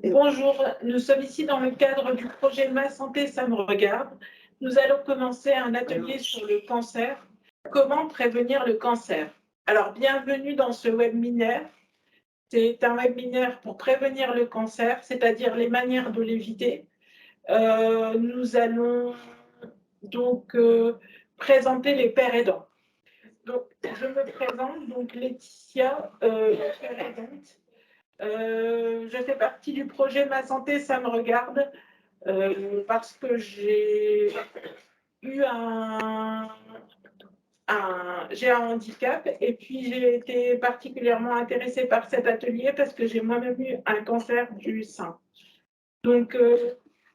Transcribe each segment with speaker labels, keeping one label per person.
Speaker 1: Bonjour, nous sommes ici dans le cadre du projet Ma santé, ça me regarde. Nous allons commencer un atelier sur le cancer. Comment prévenir le cancer? Alors, bienvenue dans ce webinaire. C'est un webinaire pour prévenir le cancer, c'est-à-dire les manières de l'éviter. Nous allons donc présenter les pères aidants. Donc, je me présente, donc Laetitia, père aidante. Je fais partie du projet Ma santé, ça me regarde, parce que j'ai eu j'ai un handicap et puis j'ai été particulièrement intéressée par cet atelier parce que j'ai moi-même eu un cancer du sein. Donc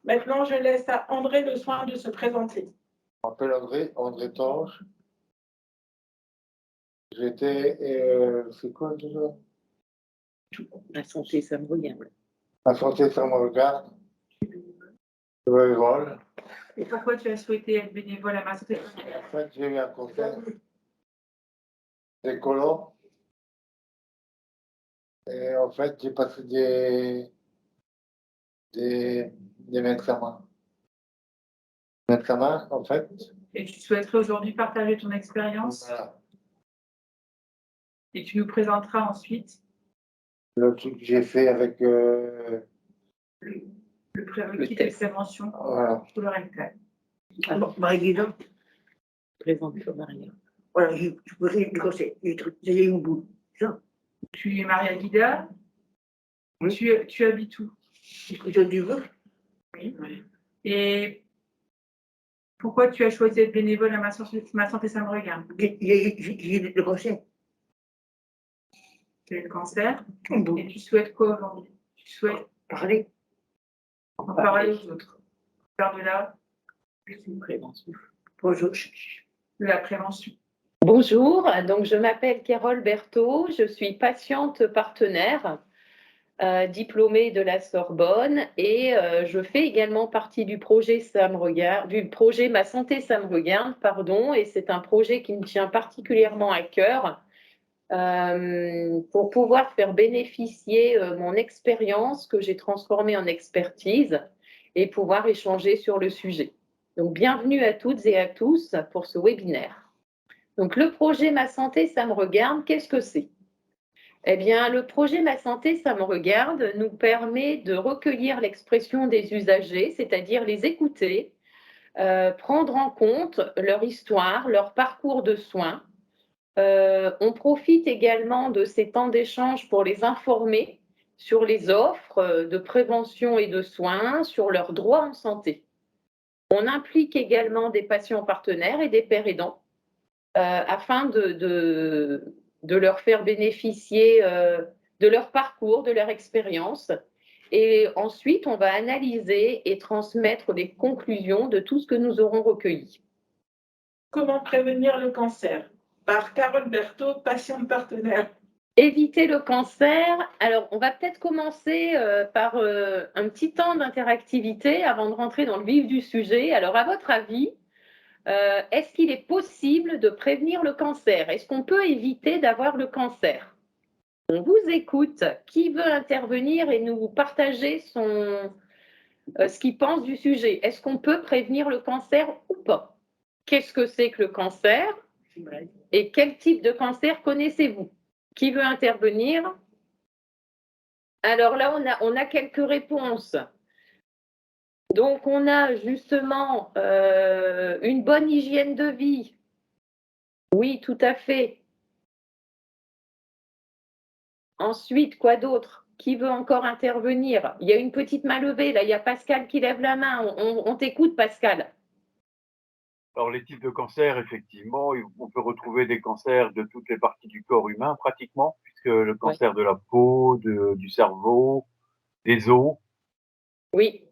Speaker 1: maintenant, je laisse à André le soin de se présenter.
Speaker 2: Je m'appelle André Torche. J'étais, c'est quoi déjà?
Speaker 3: La santé, ça me regarde.
Speaker 2: La santé, ça me regarde. Bénévole.
Speaker 1: Et pourquoi tu as souhaité être bénévole à Ma santé?
Speaker 2: En fait, j'ai eu un cancer des colons. Et en fait, j'ai passé des examens. Des examens, en fait.
Speaker 1: Et tu souhaiterais aujourd'hui partager ton expérience
Speaker 2: Voilà.
Speaker 1: et tu nous présenteras ensuite
Speaker 2: Le truc que j'ai fait avec.
Speaker 1: le prérequis de prévention
Speaker 2: Voilà.
Speaker 1: colorectale.
Speaker 3: Alors, Marie-Guédon, présente-toi, Marie. Voilà, je pourrais du conseil, j'ai un bout. Ça,
Speaker 1: Tu es Maria Guida.
Speaker 3: Oui.
Speaker 1: Tu habites où?
Speaker 3: je du veux.
Speaker 1: Oui. Et pourquoi tu as choisi d'être bénévole à Ma santé, ça me regarde?
Speaker 3: J'ai le conseil.
Speaker 1: Tu as le cancer
Speaker 3: Bon,
Speaker 1: et tu souhaites quoi aujourd'hui? Tu souhaites
Speaker 3: parler.
Speaker 1: en parler aux autres, faire de
Speaker 3: Prévention. Bonjour.
Speaker 1: de la prévention.
Speaker 4: Bonjour, donc je m'appelle Carole Berthaud, je suis patiente partenaire, diplômée de la Sorbonne et je fais également partie du projet Ma santé ça me regarde, pardon, et c'est un projet qui me tient particulièrement à cœur pour pouvoir faire bénéficier mon expérience que j'ai transformée en expertise et pouvoir échanger sur le sujet. Donc bienvenue à toutes et à tous pour ce webinaire. Donc, le projet Ma santé, ça me regarde, qu'est-ce que c'est? Eh bien, le projet Ma santé, ça me regarde nous permet de recueillir l'expression des usagers, c'est-à-dire les écouter, prendre en compte leur histoire, leur parcours de soins. On profite également de ces temps d'échange pour les informer sur les offres de prévention et de soins, sur leurs droits en santé. On implique également des patients partenaires et des pères aidants afin de leur faire bénéficier de leur parcours, de leur expérience. Et ensuite, on va analyser et transmettre les conclusions de tout ce que nous aurons recueilli.
Speaker 1: Comment prévenir le cancer? Par Carole Berthaud, patiente partenaire.
Speaker 4: Éviter le cancer. Alors, on va peut-être commencer par un petit temps d'interactivité avant de rentrer dans le vif du sujet. Alors, à votre avis, est-ce qu'il est possible de prévenir le cancer? Est-ce qu'on peut éviter d'avoir le cancer? On vous écoute. Qui veut intervenir et nous partager ce qu'il pense du sujet? Est-ce qu'on peut prévenir le cancer ou pas? Qu'est-ce que c'est que le cancer? Et quel type de cancer connaissez-vous? Qui veut intervenir? Alors là, on a quelques réponses. Donc, on a justement une bonne hygiène de vie. Oui, tout à fait. Ensuite, quoi d'autre? Qui veut encore intervenir? Il y a une petite main levée, là, il y a Pascal qui lève la main. On t'écoute, Pascal.
Speaker 5: Alors, les types de cancers, effectivement, on peut retrouver des cancers de toutes les parties du corps humain, pratiquement, puisque le cancer de la peau, du cerveau, des os,
Speaker 4: Oui,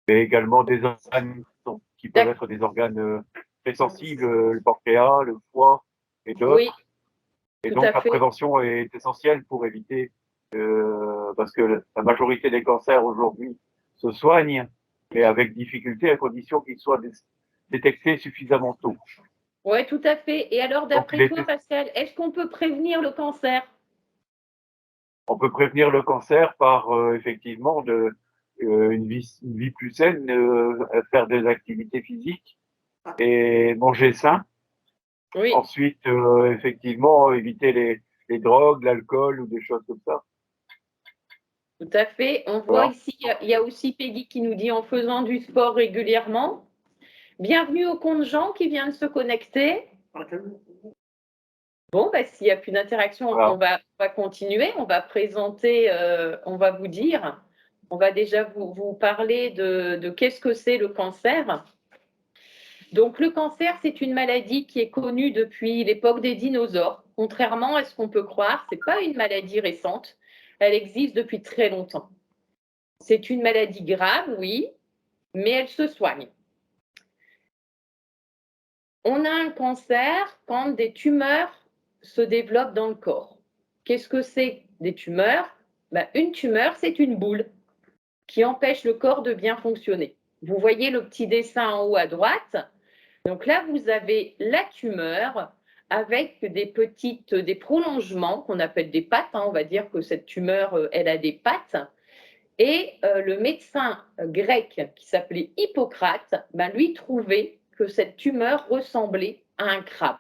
Speaker 5: et également des organes qui peuvent être des organes très sensibles, le pancréas, le foie et d'autres.
Speaker 4: oui,
Speaker 5: Et
Speaker 4: tout
Speaker 5: donc,
Speaker 4: à
Speaker 5: la
Speaker 4: fait.
Speaker 5: prévention est essentielle pour éviter, parce que la majorité des cancers aujourd'hui se soignent, mais avec difficulté, à condition qu'ils soient détectés suffisamment tôt.
Speaker 4: Oui, tout à fait. Et alors, d'après toi, Pascal, est-ce qu'on peut prévenir le cancer?
Speaker 5: On peut prévenir le cancer par effectivement une vie plus saine, faire des activités physiques et manger sain.
Speaker 4: Oui,
Speaker 5: Ensuite, effectivement, éviter les drogues, l'alcool ou des choses comme ça.
Speaker 4: tout à fait. On voit
Speaker 5: Voilà.
Speaker 4: ici, il y a aussi Peggy qui nous dit en faisant du sport régulièrement. Bienvenue au compte Jean qui vient de se connecter. Bon, bah, s'il n'y a plus d'interaction,
Speaker 5: Voilà.
Speaker 4: on va continuer. On va présenter, on va vous dire, on va déjà vous parler de qu'est-ce que c'est le cancer. Donc, le cancer, c'est une maladie qui est connue depuis l'époque des dinosaures. Contrairement à ce qu'on peut croire, ce n'est pas une maladie récente. Elle existe depuis très longtemps. C'est une maladie grave, oui, mais elle se soigne. On a un cancer quand des tumeurs se développent dans le corps. Qu'est-ce que c'est des tumeurs? Une tumeur, c'est une boule qui empêche le corps de bien fonctionner. Vous voyez le petit dessin en haut à droite. Donc là, vous avez la tumeur avec des prolongements qu'on appelle des pattes. On va dire que cette tumeur, elle a des pattes. Et le médecin grec qui s'appelait Hippocrate, lui trouvait que cette tumeur ressemblait à un crabe.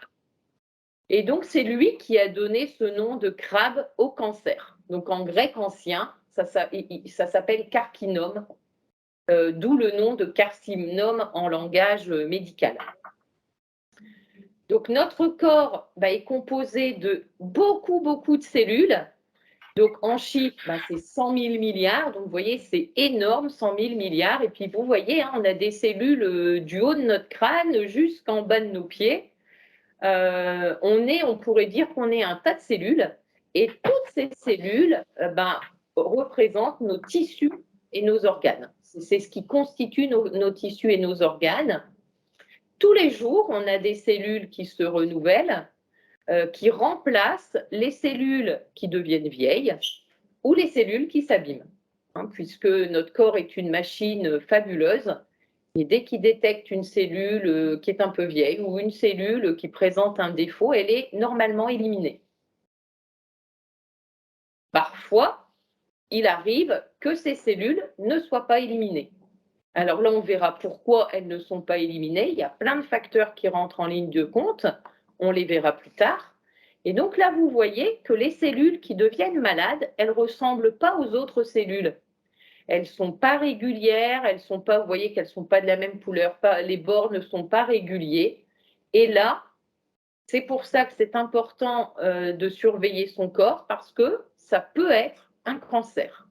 Speaker 4: Et donc, c'est lui qui a donné ce nom de crabe au cancer. Donc, en grec ancien, ça s'appelle carcinome, d'où le nom de carcinome en langage médical. Donc, notre corps est composé de beaucoup, beaucoup de cellules. Donc, en chiffres, c'est 100 000 milliards. Donc, vous voyez, c'est énorme, 100 000 milliards. Et puis, vous voyez, on a des cellules du haut de notre crâne jusqu'en bas de nos pieds. On pourrait dire qu'on est un tas de cellules. Et toutes ces cellules représentent nos tissus et nos organes. C'est ce qui constitue nos tissus et nos organes. Tous les jours, on a des cellules qui se renouvellent, qui remplacent les cellules qui deviennent vieilles ou les cellules qui s'abîment, puisque notre corps est une machine fabuleuse. Et dès qu'il détecte une cellule qui est un peu vieille ou une cellule qui présente un défaut, elle est normalement éliminée. Parfois, il arrive que ces cellules ne soient pas éliminées. Alors là, on verra pourquoi elles ne sont pas éliminées. Il y a plein de facteurs qui rentrent en ligne de compte. On les verra plus tard. Et donc là, vous voyez que les cellules qui deviennent malades, elles ne ressemblent pas aux autres cellules. Elles ne sont pas régulières, vous voyez qu'elles ne sont pas de la même couleur, les bords ne sont pas réguliers. Et là, c'est pour ça que c'est important de surveiller son corps parce que ça peut être un cancer.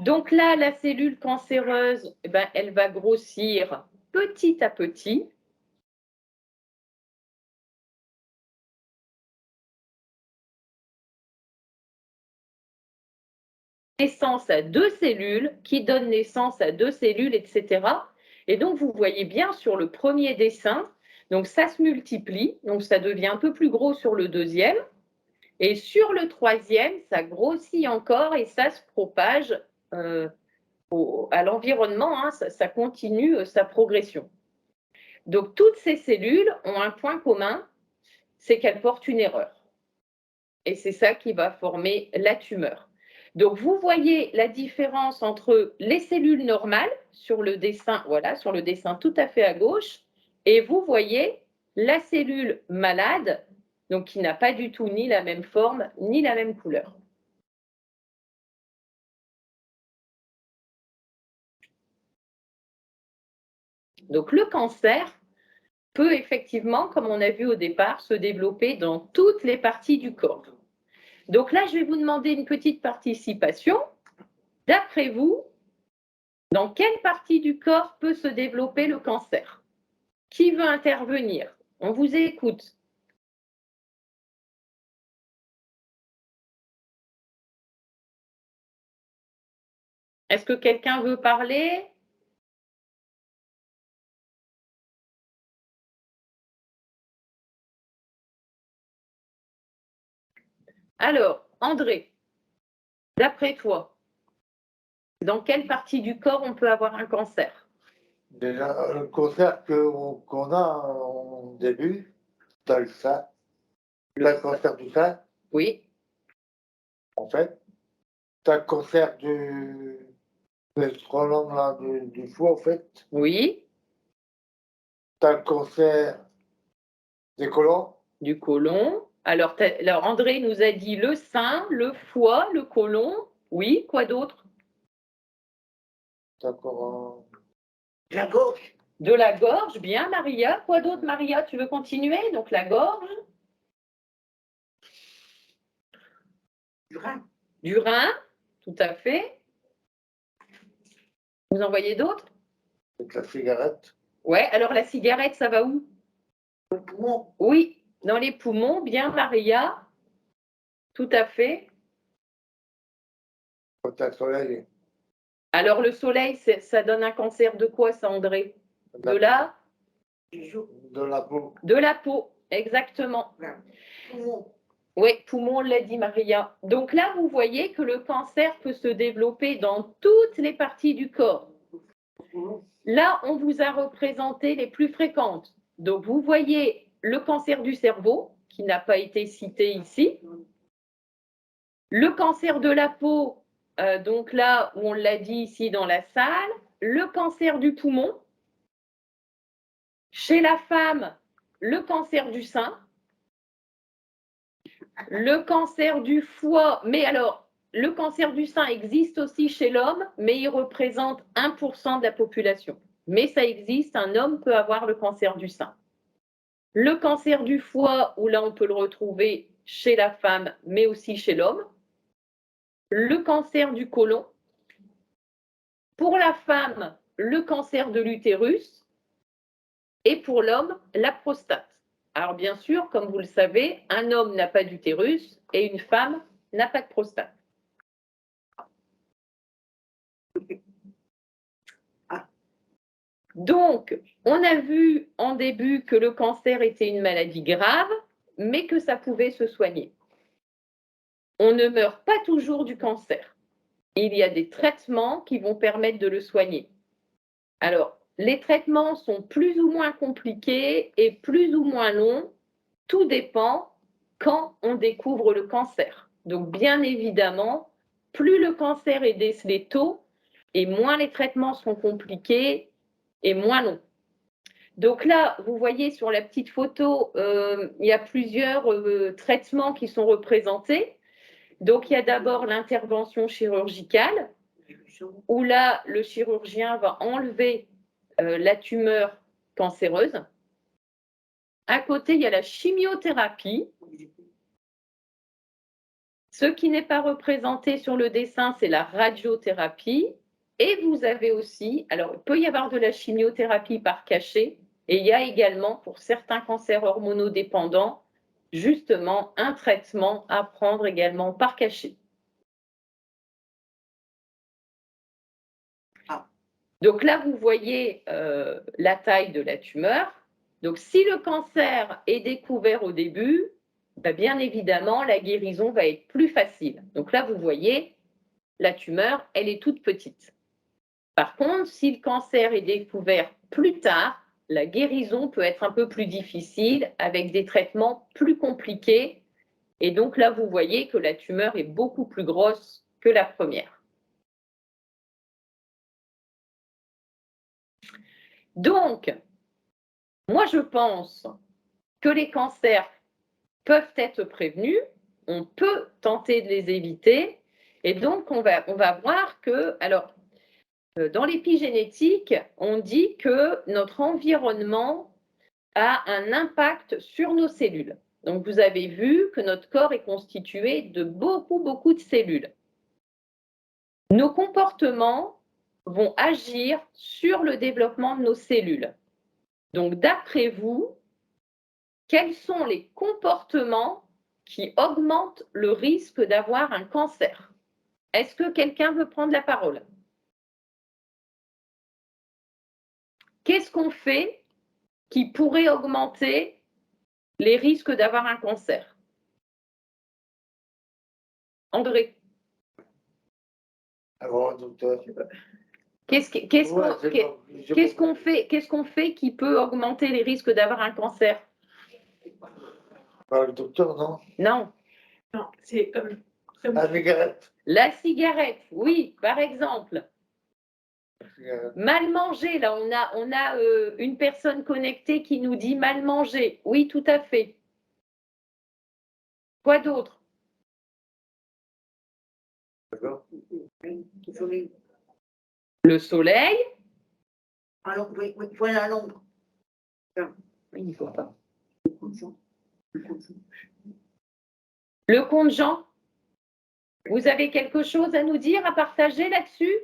Speaker 4: Donc là, la cellule cancéreuse, elle va grossir petit à petit. Naissance à deux cellules, qui donne naissance à deux cellules, etc. Et donc, vous voyez bien sur le premier dessin, donc ça se multiplie, donc ça devient un peu plus gros sur le deuxième. Et sur le troisième, ça grossit encore et ça se propage à l'environnement, ça continue sa progression. Donc, toutes ces cellules ont un point commun, c'est qu'elles portent une erreur. Et c'est ça qui va former la tumeur. Donc, vous voyez la différence entre les cellules normales sur le dessin, voilà, sur le dessin tout à fait à gauche, et vous voyez la cellule malade, donc qui n'a pas du tout ni la même forme, ni la même couleur. Donc, le cancer peut effectivement, comme on a vu au départ, se développer dans toutes les parties du corps. Donc là, je vais vous demander une petite participation. D'après vous, dans quelle partie du corps peut se développer le cancer? Qui veut intervenir? On vous écoute. Est-ce que quelqu'un veut parler? Alors, André, d'après toi, dans quelle partie du corps on peut avoir un cancer?
Speaker 2: Déjà, le cancer qu'on a, début, tu as le sein, tu as le cancer du sein,
Speaker 4: Oui,
Speaker 2: en fait. Tu as le cancer du stronum, là, du foie, en fait.
Speaker 4: oui,
Speaker 2: Tu as le cancer des côlons.
Speaker 4: du côlon. Alors, André nous a dit le sein, le foie, le côlon. Oui, quoi d'autre?
Speaker 2: Tu as encore
Speaker 3: La gauche.
Speaker 4: De la gorge, bien, Maria. Quoi d'autre, Maria? Tu veux continuer? Donc, la gorge,
Speaker 3: Du rein.
Speaker 4: du rein, tout à fait. Vous en voyez d'autres?
Speaker 2: avec la cigarette.
Speaker 4: Ouais, alors la cigarette, ça va où?
Speaker 3: Le poumon.
Speaker 4: Oui, dans les poumons, bien, Maria. Tout à fait.
Speaker 2: Quand tu as le soleil,
Speaker 4: Alors, le soleil, ça donne un cancer de quoi, ça, André? De la
Speaker 3: Du jour.
Speaker 2: de la peau.
Speaker 4: De la peau, exactement.
Speaker 3: Poumon.
Speaker 4: Oui, poumon, on l'a dit, Maria. Donc là, vous voyez que le cancer peut se développer dans toutes les parties du corps.
Speaker 3: Poumon.
Speaker 4: Là, on vous a représenté les plus fréquentes. Donc, vous voyez le cancer du cerveau, qui n'a pas été cité ici. Le cancer de la peau, donc là où on l'a dit ici dans la salle. Le cancer du poumon. Chez la femme, le cancer du sein. Le cancer du foie, mais alors, le cancer du sein existe aussi chez l'homme, mais il représente 1% de la population. Mais ça existe, un homme peut avoir le cancer du sein. Le cancer du foie, où là on peut le retrouver chez la femme, mais aussi chez l'homme. Le cancer du côlon. Pour la femme, le cancer de l'utérus. Et pour l'homme, la prostate. Alors bien sûr, comme vous le savez, un homme n'a pas d'utérus et une femme n'a pas de prostate. Donc, on a vu en début que le cancer était une maladie grave, mais que ça pouvait se soigner. On ne meurt pas toujours du cancer. Il y a des traitements qui vont permettre de le soigner. Alors, les traitements sont plus ou moins compliqués et plus ou moins longs. Tout dépend quand on découvre le cancer. Donc, bien évidemment, plus le cancer est décelé tôt et moins les traitements sont compliqués et moins longs. Donc là, vous voyez sur la petite photo, il y a plusieurs traitements qui sont représentés. Donc, il y a d'abord l'intervention chirurgicale, où là, le chirurgien va enlever la tumeur cancéreuse. À côté, il y a la chimiothérapie. Ce qui n'est pas représenté sur le dessin, c'est la radiothérapie. Et vous avez aussi, alors il peut y avoir de la chimiothérapie par cachet, et il y a également pour certains cancers hormonodépendants, justement, un traitement à prendre également par cachet. Donc là, vous voyez la taille de la tumeur. Donc si le cancer est découvert au début, bien évidemment, la guérison va être plus facile. Donc là, vous voyez, la tumeur, elle est toute petite. Par contre, si le cancer est découvert plus tard, la guérison peut être un peu plus difficile avec des traitements plus compliqués. Et donc là, vous voyez que la tumeur est beaucoup plus grosse que la première. Donc, moi, je pense que les cancers peuvent être prévenus, on peut tenter de les éviter. Et donc, on va voir que, alors, dans l'épigénétique, on dit que notre environnement a un impact sur nos cellules. Donc, vous avez vu que notre corps est constitué de beaucoup de cellules. Nos comportements vont agir sur le développement de nos cellules. Donc, d'après vous, quels sont les comportements qui augmentent le risque d'avoir un cancer? Est-ce que quelqu'un veut prendre la parole? Qu'est-ce qu'on fait qui pourrait augmenter les risques d'avoir un cancer? André,
Speaker 2: Alors, docteur.
Speaker 4: qu'est-ce qu'on fait qui peut augmenter les risques d'avoir un cancer?
Speaker 2: Par le docteur, non?
Speaker 4: Non.
Speaker 1: Non, c'est comme
Speaker 2: La cigarette.
Speaker 4: La cigarette, oui, par exemple.
Speaker 2: La cigarette.
Speaker 4: Mal manger, là, on a une personne connectée qui nous dit mal manger. Oui, tout à fait. Quoi d'autre?
Speaker 2: D'accord.
Speaker 3: Le soleil.
Speaker 4: Le soleil.
Speaker 3: Alors, oui, voilà à l'ombre.
Speaker 4: Il ne faut pas.
Speaker 3: Le conjoint. Le conjoint.
Speaker 4: Le contingent. Vous avez quelque chose à nous dire, à partager là-dessus?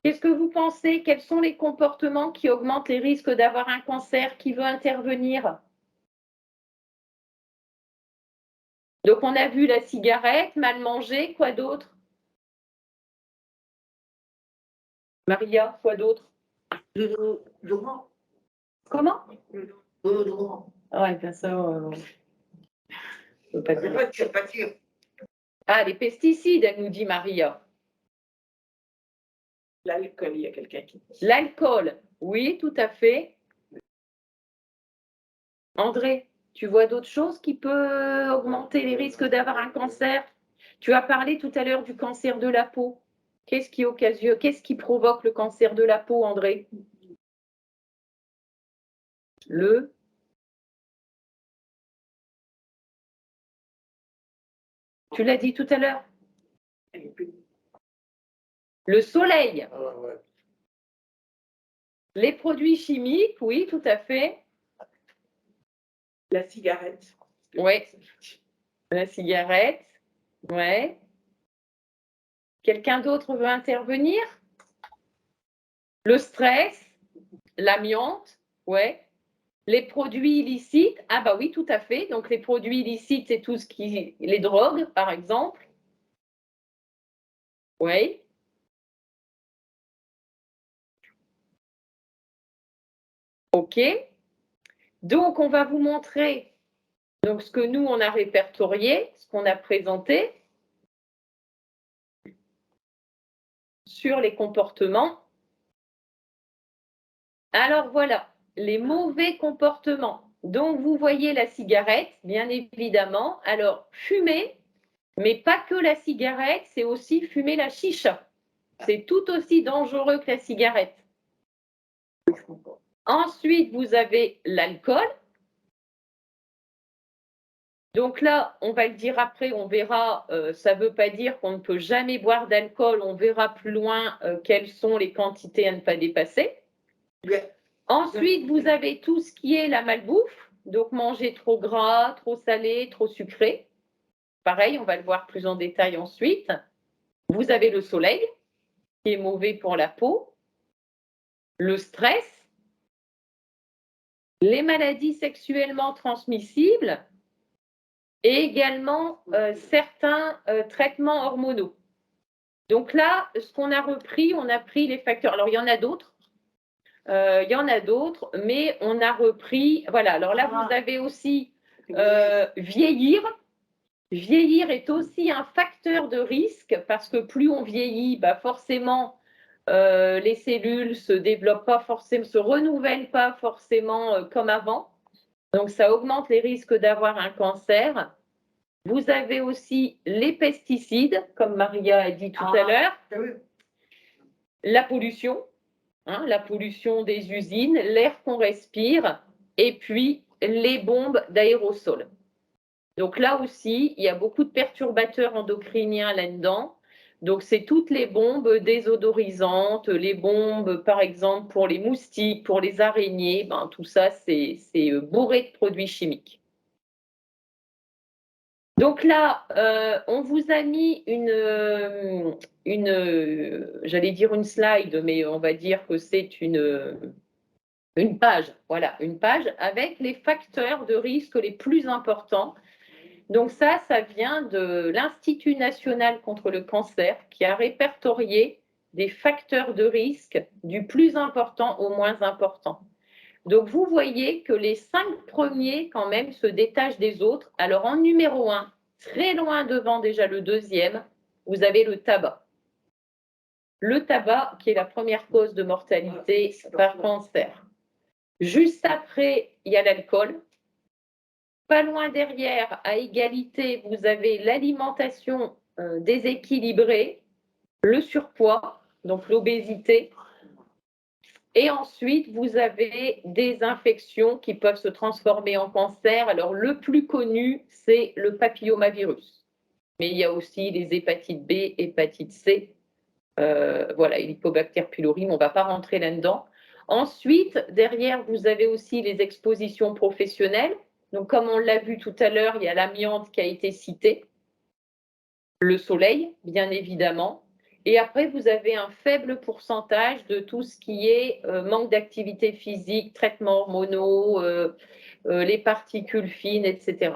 Speaker 4: Qu'est-ce que vous pensez? Quels sont les comportements qui augmentent les risques d'avoir un cancer? Qui veut intervenir? Donc, on a vu la cigarette, mal manger, quoi d'autre? Maria, quoi d'autre?
Speaker 3: Le déodorant.
Speaker 4: Comment?
Speaker 3: Le déodorant.
Speaker 4: Ouais, bien ça, je peux pas dire.
Speaker 3: Pas sûr.
Speaker 4: Ah, les pesticides, elle nous dit Maria.
Speaker 1: l'alcool, il y a quelqu'un qui dit.
Speaker 4: L'alcool, oui, tout à fait. André, tu vois d'autres choses qui peuvent augmenter les risques d'avoir un cancer? Tu as parlé tout à l'heure du cancer de la peau. Qu'est-ce qui provoque le cancer de la peau, André? Tu l'as dit tout à l'heure. Le soleil.
Speaker 2: Ah, ouais.
Speaker 4: Les produits chimiques, oui, tout à fait.
Speaker 1: La cigarette.
Speaker 4: Oui. La cigarette, ouais. Quelqu'un d'autre veut intervenir? Le stress, l'amiante, ouais. Les produits illicites, ah bah oui, tout à fait. Donc les produits illicites, c'est tout ce qui, les drogues, par exemple. Oui. OK. Donc on va vous montrer donc ce que nous on a répertorié, ce qu'on a présenté sur les comportements. Alors voilà, les mauvais comportements. Donc vous voyez la cigarette, bien évidemment. Alors fumer, mais pas que la cigarette, c'est aussi fumer la chicha. C'est tout aussi dangereux que la cigarette. Ensuite, vous avez l'alcool. Donc là, on va le dire après, on verra, ça ne veut pas dire qu'on ne peut jamais boire d'alcool, on verra plus loin quelles sont les quantités à ne pas dépasser. Ensuite, vous avez tout ce qui est la malbouffe, donc manger trop gras, trop salé, trop sucré. Pareil, on va le voir plus en détail ensuite. Vous avez le soleil, qui est mauvais pour la peau, le stress, les maladies sexuellement transmissibles et également certains traitements hormonaux. Donc là, ce qu'on a repris, on a pris les facteurs. Alors, il y en a d'autres. Mais on a repris. Voilà, alors là, vous avez aussi vieillir. Vieillir est aussi un facteur de risque parce que plus on vieillit, bah forcément, les cellules se développent pas forcément, se renouvellent pas forcément comme avant. Donc, ça augmente les risques d'avoir un cancer. Vous avez aussi les pesticides, comme Maria a dit tout à l'heure, la pollution, la pollution des usines, l'air qu'on respire, et puis les bombes d'aérosols. Donc là aussi, il y a beaucoup de perturbateurs endocriniens là-dedans. Donc c'est toutes les bombes désodorisantes, les bombes par exemple pour les moustiques, pour les araignées, tout ça c'est bourré de produits chimiques. Donc là, on vous a mis j'allais dire une slide, mais on va dire que c'est une page, voilà, une page avec les facteurs de risque les plus importants. Donc ça vient de l'Institut national contre le cancer qui a répertorié des facteurs de risque du plus important au moins important. Donc, vous voyez que les 5 premiers, quand même, se détachent des autres. Alors, en numéro 1, très loin devant déjà le deuxième, vous avez le tabac. Le tabac, qui est la première cause de mortalité par cancer. Juste après, il y a l'alcool. Pas loin derrière, à égalité, vous avez l'alimentation déséquilibrée, le surpoids, donc l'obésité. Et ensuite, vous avez des infections qui peuvent se transformer en cancer. Alors, le plus connu, c'est le papillomavirus. Mais il y a aussi les hépatites B, hépatite C, voilà, Helicobacter pylori, on ne va pas rentrer là-dedans. Ensuite, derrière, vous avez aussi les expositions professionnelles. Donc, comme on l'a vu tout à l'heure, il y a l'amiante qui a été cité, le soleil, bien évidemment. Et après, vous avez un faible pourcentage de tout ce qui est manque d'activité physique, traitements hormonaux, les particules fines, etc.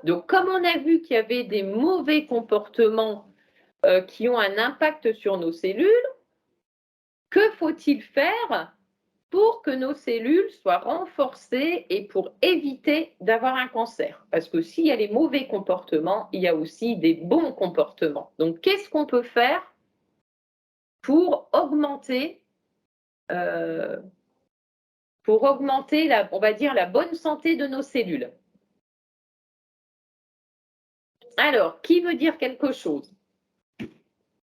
Speaker 4: Donc, comme on a vu qu'il y avait des mauvais comportements qui ont un impact sur nos cellules, que faut-il faire pour que nos cellules soient renforcées et pour éviter d'avoir un cancer? Parce que s'il y a les mauvais comportements, il y a aussi des bons comportements. Donc, qu'est-ce qu'on peut faire pour augmenter on va dire, la bonne santé de nos cellules? Alors, qui veut dire quelque chose?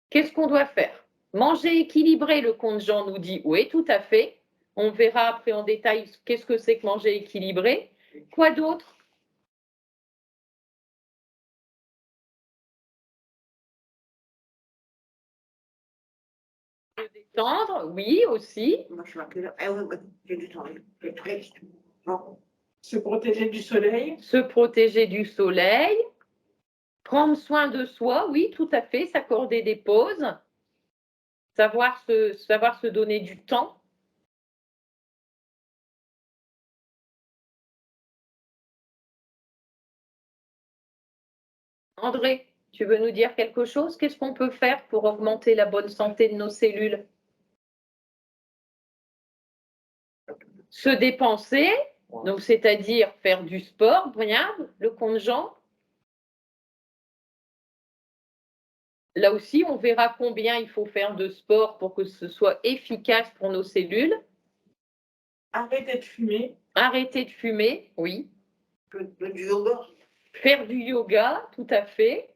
Speaker 4: Qu'est-ce qu'on doit faire? Manger équilibré, le comte Jean nous dit oui, tout à fait. On verra après en détail qu'est-ce que c'est que manger équilibré. Quoi d'autre? Se détendre, oui, aussi.
Speaker 3: Moi, je suis marquée là. Ah oui, oui, j'ai du temps. J'ai très vite. Bon.
Speaker 1: Se protéger du soleil.
Speaker 4: Se protéger du soleil. Prendre soin de soi, oui, tout à fait. S'accorder des pauses. Savoir se donner du temps. André, tu veux nous dire quelque chose? Qu'est-ce qu'on peut faire pour augmenter la bonne santé de nos cellules? Se dépenser, donc c'est-à-dire faire du sport, regarde, le compte Jean. Là aussi, on verra combien il faut faire de sport pour que ce soit efficace pour nos cellules.
Speaker 1: Arrêter de fumer.
Speaker 4: Arrêter de fumer, oui.
Speaker 3: Du yoga.
Speaker 4: Faire du yoga, tout à fait.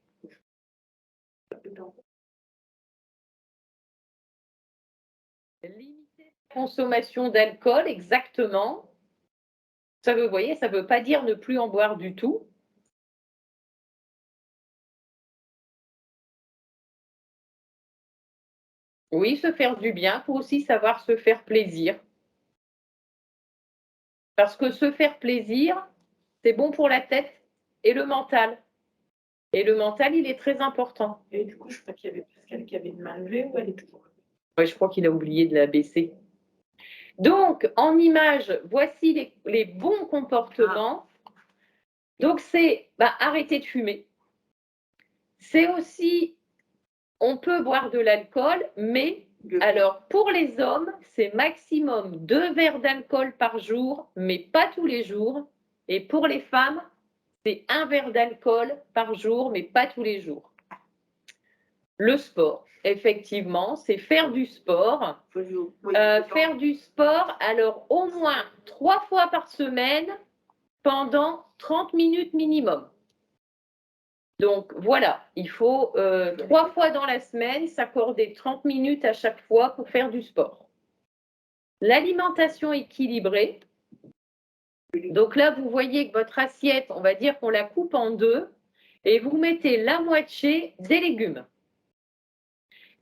Speaker 4: Limiter la consommation d'alcool, exactement. Ça veut, vous voyez, ça ne veut pas dire ne plus en boire du tout. Oui, se faire du bien, il faut aussi savoir se faire plaisir. Parce que se faire plaisir, c'est bon pour la tête et le mental. Et le mental, il est très important.
Speaker 1: Et du coup, je crois qu'il y avait Pascal qui avait une main levée ou elle est toujours levée?
Speaker 4: Oui, je crois qu'il a oublié de la baisser. Donc, en image, voici les bons comportements. Donc, c'est arrêter de fumer. C'est aussi, on peut boire de l'alcool, mais alors pour les hommes, c'est maximum 2 verres d'alcool par jour, mais pas tous les jours. Et pour les femmes, c'est 1 verre d'alcool par jour, mais pas tous les jours. Le sport, effectivement, c'est faire du sport. Faire du sport, alors au moins 3 fois par semaine pendant 30 minutes minimum. Donc voilà, il faut 3 fois dans la semaine s'accorder 30 minutes à chaque fois pour faire du sport. L'alimentation équilibrée. Donc là, vous voyez que votre assiette, on va dire qu'on la coupe en 2 et vous mettez la moitié des légumes.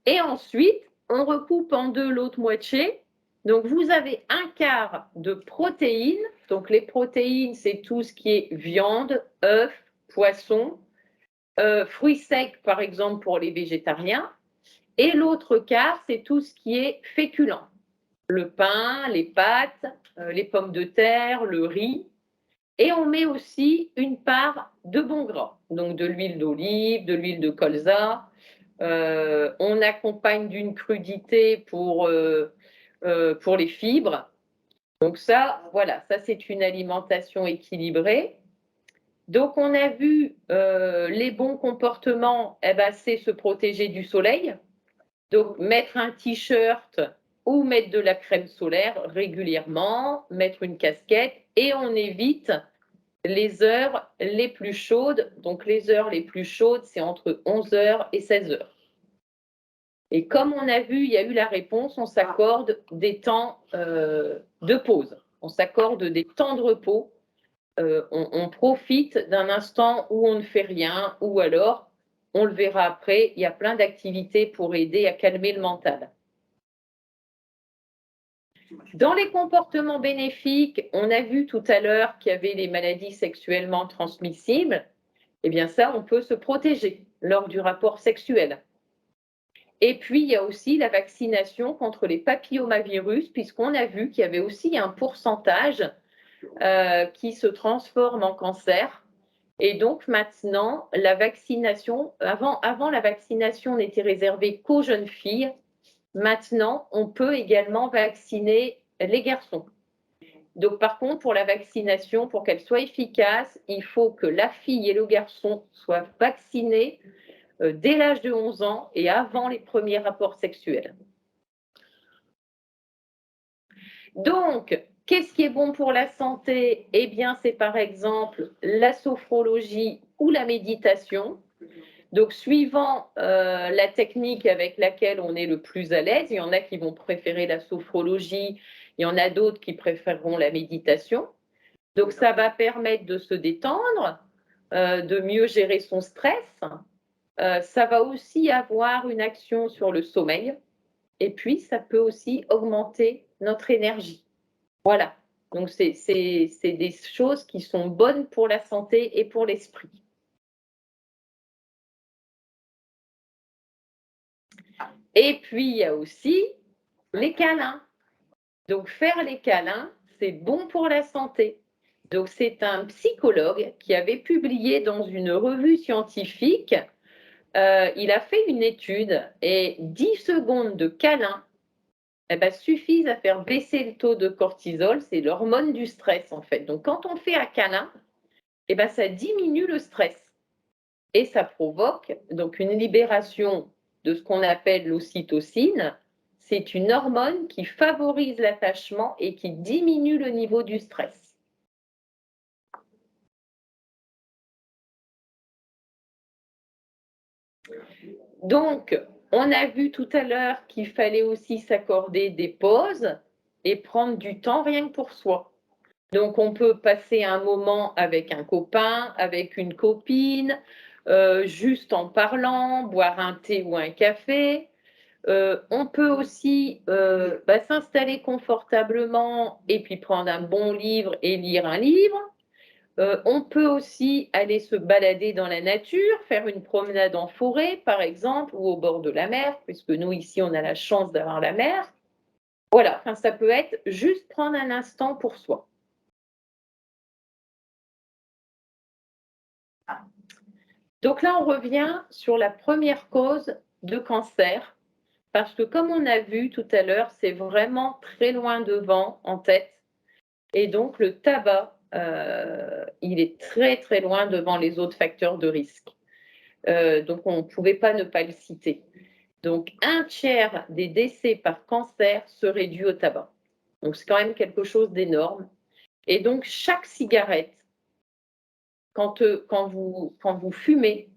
Speaker 4: Et ensuite, on recoupe en 2 l'autre moitié. Donc, vous avez 1/4 de protéines. Donc, les protéines, c'est tout ce qui est viande, œufs, poissons, fruits secs, par exemple, pour les végétariens. Et l'autre quart, c'est tout ce qui est féculent. Le pain, les pâtes, les pommes de terre, le riz. Et on met aussi une part de bon gras, donc de l'huile d'olive, de l'huile de colza. On accompagne d'une crudité pour les fibres. Donc ça, voilà, ça c'est une alimentation équilibrée. Donc on a vu les bons comportements, c'est se protéger du soleil. Donc mettre un t-shirt ou mettre de la crème solaire régulièrement, mettre une casquette et on évite les heures les plus chaudes. Donc les heures les plus chaudes, c'est entre 11 heures et 16 heures. Et comme on a vu, il y a eu la réponse, on s'accorde des temps de pause. On s'accorde des temps de repos. On profite d'un instant où on ne fait rien ou alors, on le verra après, il y a plein d'activités pour aider à calmer le mental. Dans les comportements bénéfiques, on a vu tout à l'heure qu'il y avait les maladies sexuellement transmissibles. Eh bien ça, on peut se protéger lors du rapport sexuel. Et puis, il y a aussi la vaccination contre les papillomavirus, puisqu'on a vu qu'il y avait aussi un pourcentage qui se transforme en cancer. Et donc maintenant, la vaccination, avant la vaccination n'était réservée qu'aux jeunes filles. Maintenant, on peut également vacciner les garçons. Donc par contre, pour la vaccination, pour qu'elle soit efficace, il faut que la fille et le garçon soient vaccinés dès l'âge de 11 ans et avant les premiers rapports sexuels. Donc, qu'est-ce qui est bon pour la santé? Eh bien, c'est par exemple la sophrologie ou la méditation. Donc, suivant la technique avec laquelle on est le plus à l'aise, il y en a qui vont préférer la sophrologie, il y en a d'autres qui préféreront la méditation. Donc, ça va permettre de se détendre, de mieux gérer son stress. Ça va aussi avoir une action sur le sommeil. Et puis, ça peut aussi augmenter notre énergie. Voilà. Donc, c'est des choses qui sont bonnes pour la santé et pour l'esprit. Et puis, il y a aussi les câlins. Donc, faire les câlins, c'est bon pour la santé. Donc, c'est un psychologue qui avait publié dans une revue scientifique, il a fait une étude et 10 secondes de câlin suffisent à faire baisser le taux de cortisol, c'est l'hormone du stress en fait. Donc, quand on fait un câlin, ça diminue le stress et ça provoque donc une libération de ce qu'on appelle l'ocytocine. C'est une hormone qui favorise l'attachement et qui diminue le niveau du stress. Donc, on a vu tout à l'heure qu'il fallait aussi s'accorder des pauses et prendre du temps rien que pour soi. Donc, on peut passer un moment avec un copain, avec une copine, juste en parlant, boire un thé ou un café. On peut aussi s'installer confortablement et puis prendre un bon livre et lire un livre. On peut aussi aller se balader dans la nature, faire une promenade en forêt, par exemple, ou au bord de la mer, puisque nous, ici, on a la chance d'avoir la mer. Voilà, enfin, ça peut être juste prendre un instant pour soi. Donc là, on revient sur la première cause de cancer, parce que comme on a vu tout à l'heure, c'est vraiment très loin devant, en tête. Et donc, le tabac, il est très, très loin devant les autres facteurs de risque. Donc, on ne pouvait pas ne pas le citer. Donc, 1/3 des décès par cancer seraient dus au tabac. Donc, c'est quand même quelque chose d'énorme. Et donc, chaque cigarette, quand vous fumez,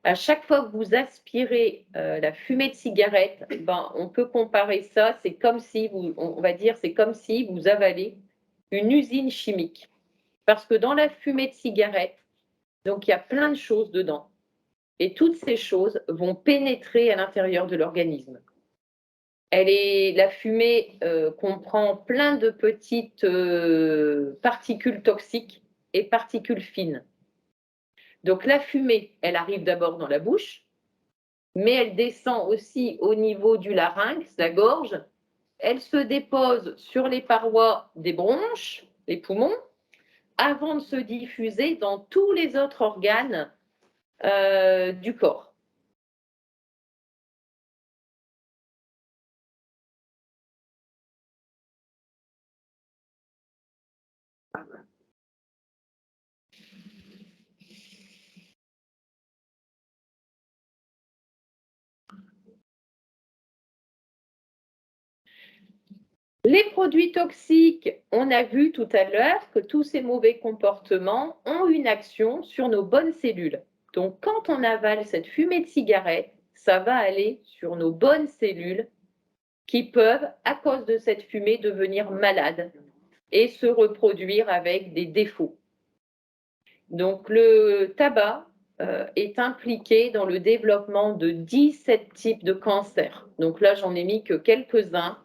Speaker 4: à chaque fois que vous aspirez la fumée de cigarette, on peut comparer ça, c'est comme si c'est comme si vous avalez une usine chimique. Parce que dans la fumée de cigarette, donc il y a plein de choses dedans. Et toutes ces choses vont pénétrer à l'intérieur de l'organisme. La fumée comprend plein de petites particules toxiques et particules fines. Donc la fumée, elle arrive d'abord dans la bouche, mais elle descend aussi au niveau du larynx, la gorge. Elle se dépose sur les parois des bronches, les poumons, avant de se diffuser dans tous les autres organes du corps. Les produits toxiques, on a vu tout à l'heure que tous ces mauvais comportements ont une action sur nos bonnes cellules. Donc, quand on avale cette fumée de cigarette, ça va aller sur nos bonnes cellules qui peuvent, à cause de cette fumée, devenir malades et se reproduire avec des défauts. Donc, le tabac est impliqué dans le développement de 17 types de cancers. Donc là, j'en ai mis que quelques-uns.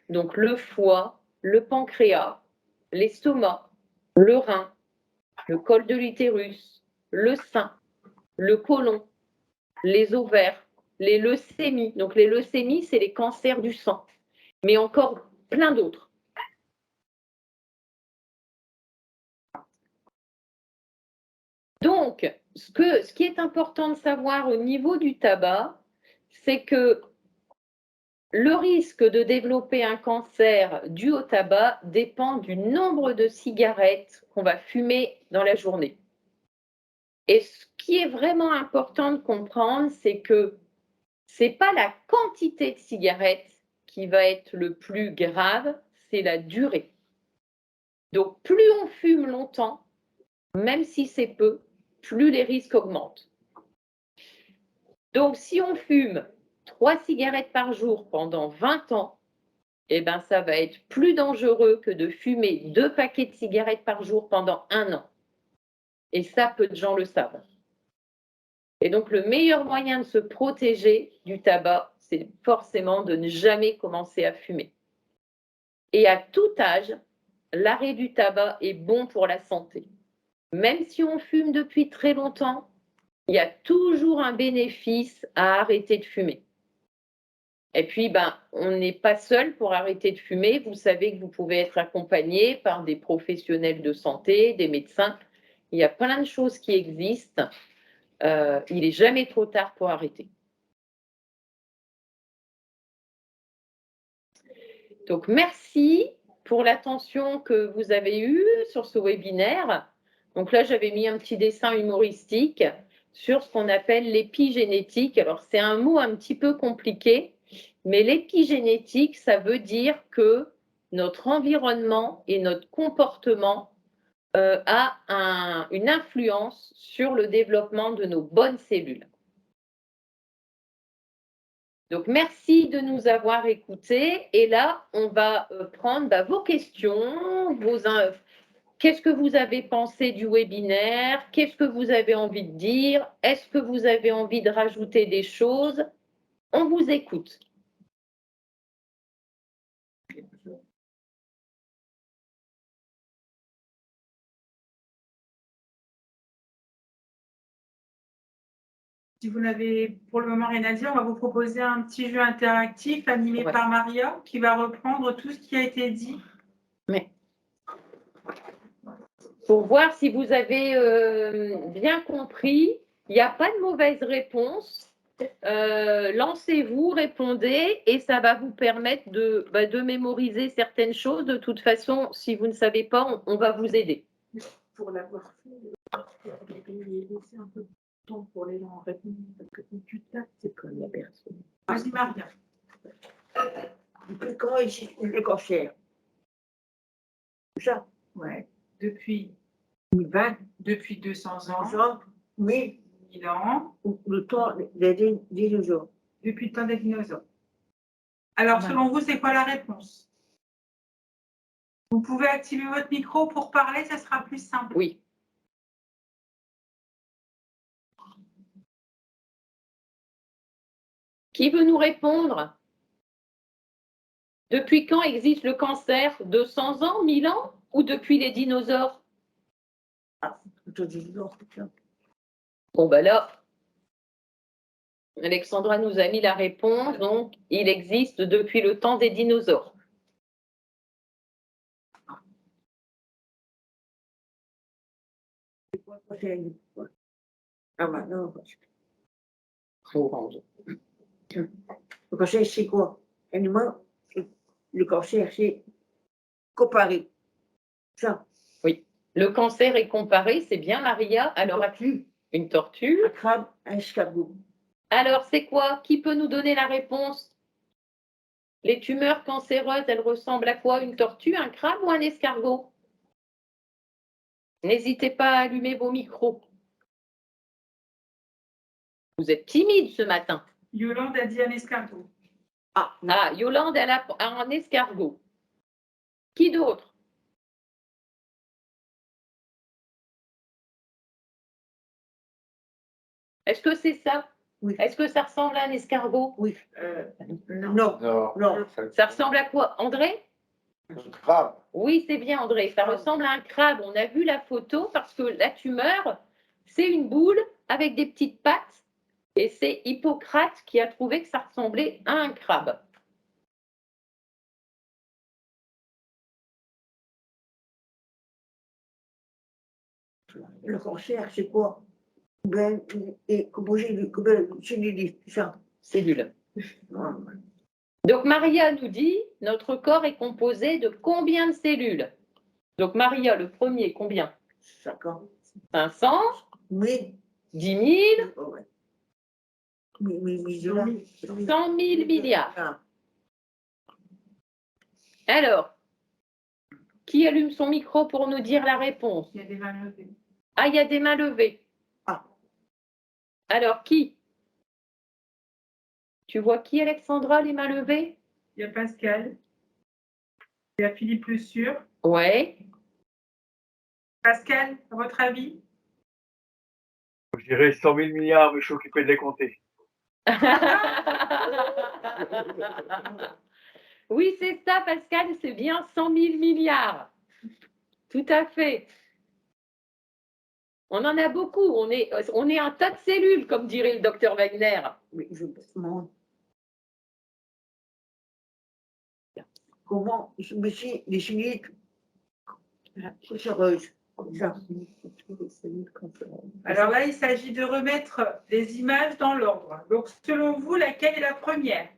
Speaker 4: Donc, le foie, le pancréas, l'estomac, le rein, le col de l'utérus, le sein, le côlon, les ovaires, les leucémies. Donc, les leucémies, c'est les cancers du sang, mais encore plein d'autres. Donc, ce qui est important de savoir au niveau du tabac, c'est que le risque de développer un cancer dû au tabac dépend du nombre de cigarettes qu'on va fumer dans la journée. Et ce qui est vraiment important de comprendre, c'est que ce n'est pas la quantité de cigarettes qui va être le plus grave, c'est la durée. Donc, plus on fume longtemps, même si c'est peu, plus les risques augmentent. Donc, si on fume 3 cigarettes par jour pendant 20 ans, eh ben, ça va être plus dangereux que de fumer 2 paquets de cigarettes par jour pendant 1 an. Et ça, peu de gens le savent. Et donc, le meilleur moyen de se protéger du tabac, c'est forcément de ne jamais commencer à fumer. Et à tout âge, l'arrêt du tabac est bon pour la santé. Même si on fume depuis très longtemps, il y a toujours un bénéfice à arrêter de fumer. Et puis, on n'est pas seul pour arrêter de fumer. Vous savez que vous pouvez être accompagné par des professionnels de santé, des médecins. Il y a plein de choses qui existent. Il n'est jamais trop tard pour arrêter. Donc, merci pour l'attention que vous avez eue sur ce webinaire. Donc là, j'avais mis un petit dessin humoristique sur ce qu'on appelle l'épigénétique. Alors, c'est un mot un petit peu compliqué, mais l'épigénétique, ça veut dire que notre environnement et notre comportement a une influence sur le développement de nos bonnes cellules. Donc, merci de nous avoir écoutés. Et là, on va prendre vos questions, qu'est-ce que vous avez pensé du webinaire? Qu'est-ce que vous avez envie de dire? Est-ce que vous avez envie de rajouter des choses? On vous écoute.
Speaker 1: Si vous n'avez pour le moment rien à dire, on va vous proposer un petit jeu interactif animé par Maria qui va reprendre tout ce qui a été dit.
Speaker 4: Mais pour voir si vous avez bien compris, il n'y a pas de mauvaise réponse. Lancez-vous, répondez et ça va vous permettre de mémoriser certaines choses. De toute façon, si vous ne savez pas, on va vous aider.
Speaker 1: Pour l'avoir fait, laisser un peu de temps pour les gens répondre parce que quand tu tapes, c'est comme la personne. Vas-y, Maria.
Speaker 3: Comment existe le cancer? Ça?
Speaker 1: Ouais. Depuis 200 ans.
Speaker 3: Genre, oui,
Speaker 1: 1000 ans.
Speaker 3: le temps des dinosaures.
Speaker 1: Depuis le temps des dinosaures. Alors, selon vous, c'est quoi la réponse? Vous pouvez activer votre micro pour parler, ça sera plus simple.
Speaker 4: Oui. Qui veut nous répondre? Depuis quand existe le cancer? 200 ans, 1000 ans ou depuis les dinosaures?
Speaker 3: Ah, plutôt dinosaures, putain.
Speaker 4: Bon, là, Alexandra nous a mis la réponse. Donc, il existe depuis le temps des dinosaures.
Speaker 3: Ah, maintenant,
Speaker 4: Orange.
Speaker 3: le cancer, c'est quoi? Animal, le cancer, c'est comparé. Ça.
Speaker 4: Oui. Le cancer est comparé, c'est bien, Maria. Alors, une tortue.
Speaker 3: Un crabe, un escargot.
Speaker 4: Alors, c'est quoi? Qui peut nous donner la réponse? Les tumeurs cancéreuses, elles ressemblent à quoi? Une tortue, un crabe ou un escargot? N'hésitez pas à allumer vos micros. Vous êtes timide ce matin.
Speaker 1: Yolande a dit un escargot.
Speaker 4: Ah, Yolande, elle a un escargot. Qui d'autre? Est-ce que c'est ça?
Speaker 3: Oui.
Speaker 4: Est-ce que ça ressemble à un escargot?
Speaker 3: Oui.
Speaker 1: Non.
Speaker 3: Non. Non.
Speaker 4: Ça ressemble à quoi? André?
Speaker 2: Un crabe.
Speaker 4: Oui, c'est bien, André. Ça ressemble à un crabe. On a vu la photo parce que la tumeur, c'est une boule avec des petites pattes. Et c'est Hippocrate qui a trouvé que ça ressemblait à un crabe.
Speaker 3: Le cancer, c'est quoi? Ben, et composé de combien de cellules, c'est ça?
Speaker 4: Cellules.
Speaker 3: Ah,
Speaker 4: Donc, Maria nous dit, notre corps est composé de combien de cellules? Donc, Maria, le premier, combien?
Speaker 3: 50.
Speaker 4: 500,
Speaker 3: Oui.
Speaker 4: 10 000,
Speaker 3: Oh, ouais. Mais,
Speaker 4: 100 000 milliards.
Speaker 3: Ah,
Speaker 4: Alors, qui allume son micro pour nous dire la réponse?
Speaker 1: Il y a des mains levées.
Speaker 4: Ah, il y a des mains levées.
Speaker 3: Ah.
Speaker 4: Alors, qui? Tu vois qui, Alexandra, les mains levées?
Speaker 1: Il y a Pascal. Il y a Philippe Le Sûr.
Speaker 4: Ouais.
Speaker 1: Pascal, à votre avis?
Speaker 5: Je dirais 100 000 milliards, mais je suis occupé de les compter.
Speaker 4: Oui, c'est ça, Pascal, c'est bien 100 000 milliards. Tout à fait. On en a beaucoup. On est un tas de cellules, comme dirait le docteur Wagner.
Speaker 3: mais je me demande comment mais si les cellules cancéreuses, comme ça.
Speaker 1: Alors là, il s'agit de remettre les images dans l'ordre. Donc, selon vous, laquelle est la première?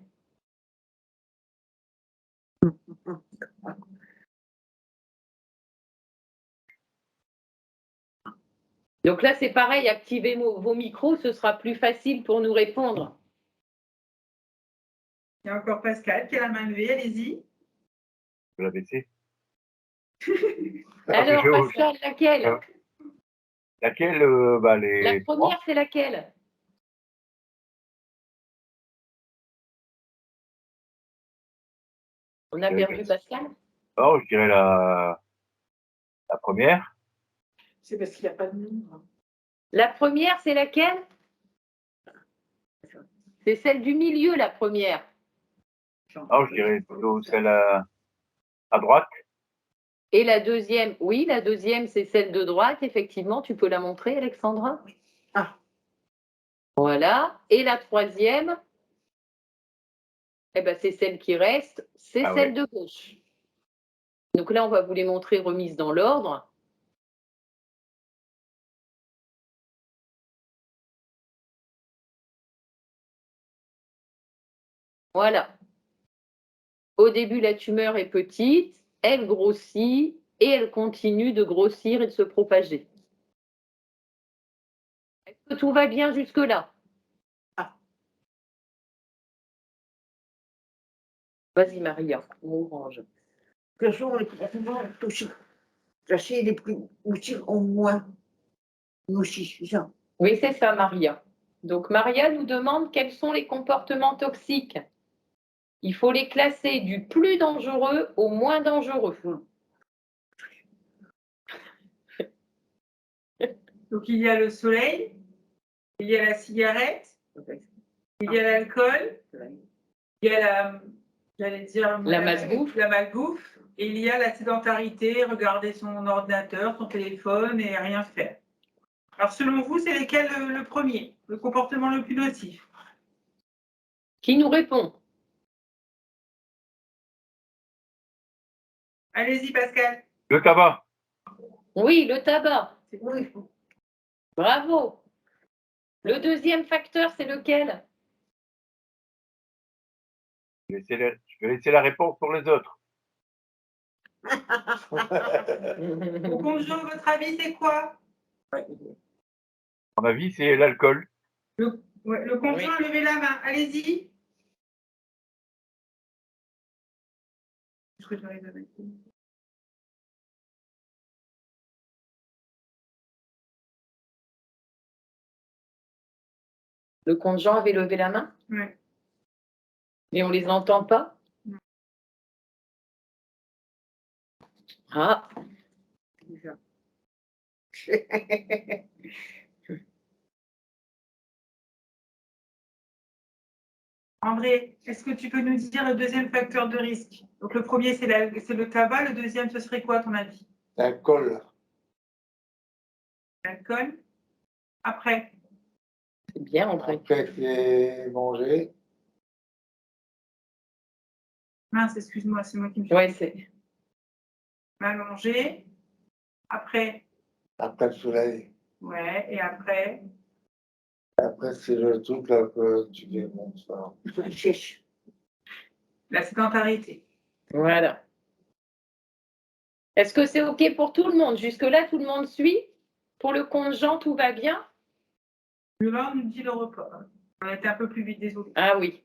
Speaker 4: Donc là, c'est pareil, activez vos micros, ce sera plus facile pour nous répondre.
Speaker 1: Il y a encore Pascal qui a la main levée, allez-y.
Speaker 5: Je vais la baisser.
Speaker 4: Alors,
Speaker 5: je-
Speaker 4: Pascal, laquelle?
Speaker 5: Laquelle
Speaker 4: La première, c'est laquelle? On a perdu Pascal?
Speaker 5: Non, je dirais la première.
Speaker 1: C'est parce qu'il n'y a pas de nombre.
Speaker 4: La première, c'est laquelle? C'est celle du milieu, la première.
Speaker 5: Ah, je dirais plutôt celle à droite.
Speaker 4: Et la deuxième, oui, la deuxième, c'est celle de droite. Effectivement, tu peux la montrer, Alexandra?
Speaker 3: Ah.
Speaker 4: Voilà. Et la troisième, eh ben, c'est celle qui reste, c'est
Speaker 5: Ah
Speaker 4: celle
Speaker 5: ouais.
Speaker 4: de gauche. Donc là, on va vous les montrer remises dans l'ordre. Voilà. Au début, la tumeur est petite, elle grossit et elle continue de grossir et de se propager. Est-ce que tout va bien jusque-là?
Speaker 3: Ah.
Speaker 4: Vas-y, Maria, orange.
Speaker 3: Quels sont les comportements toxiques? Classer les plus aussi en moins nocifs, c'est ça?
Speaker 4: Oui, c'est ça, Maria. Donc, Maria nous demande quels sont les comportements toxiques. Il faut les classer du plus dangereux au moins dangereux.
Speaker 1: Donc, il y a le soleil, il y a la cigarette, il y a l'alcool, il y a
Speaker 4: La malbouffe.
Speaker 1: la malbouffe, et il y a la sédentarité, regarder son ordinateur, son téléphone et rien faire. Alors, selon vous, c'est lequel le premier, le comportement le plus nocif?
Speaker 4: Qui nous répond?
Speaker 1: Allez-y, Pascal.
Speaker 5: Le tabac.
Speaker 4: Oui, le tabac.
Speaker 3: Oui.
Speaker 4: Bravo. Le deuxième facteur, c'est lequel?
Speaker 5: Je vais laisser la réponse pour les autres.
Speaker 1: Au conjoint, votre avis, c'est quoi?
Speaker 5: À mon avis, c'est l'alcool.
Speaker 1: Le conjoint, levez la main. Allez-y.
Speaker 6: ce que j'arrive à mettre.
Speaker 4: Le compte Jean avait levé la main
Speaker 6: Ouais.
Speaker 4: et on les entend pas?
Speaker 6: Non.
Speaker 4: Ah,
Speaker 3: Déjà.
Speaker 6: André, est-ce que tu peux nous dire le deuxième facteur de risque? Donc le premier, c'est le tabac. Le deuxième, ce serait quoi, à ton avis?
Speaker 2: L'alcool.
Speaker 6: L'alcool. Après,
Speaker 4: c'est bien, André.
Speaker 2: Après, c'est manger.
Speaker 6: mince, excuse-moi, c'est moi qui me suis
Speaker 4: Ouais, c'est.
Speaker 6: mal mangé. Après,
Speaker 2: Après le soleil.
Speaker 6: ouais, et après,
Speaker 2: Après, c'est le truc là que tu fais. Bon, ça.
Speaker 3: Ça sèche.
Speaker 6: la sédentarité.
Speaker 4: Voilà. Est-ce que c'est OK pour tout le monde? Jusque-là, tout le monde suit? Pour le compte Jean, tout va bien?
Speaker 6: Le vin nous dit le repas. On a été un peu plus vite, désolé.
Speaker 4: Ah oui,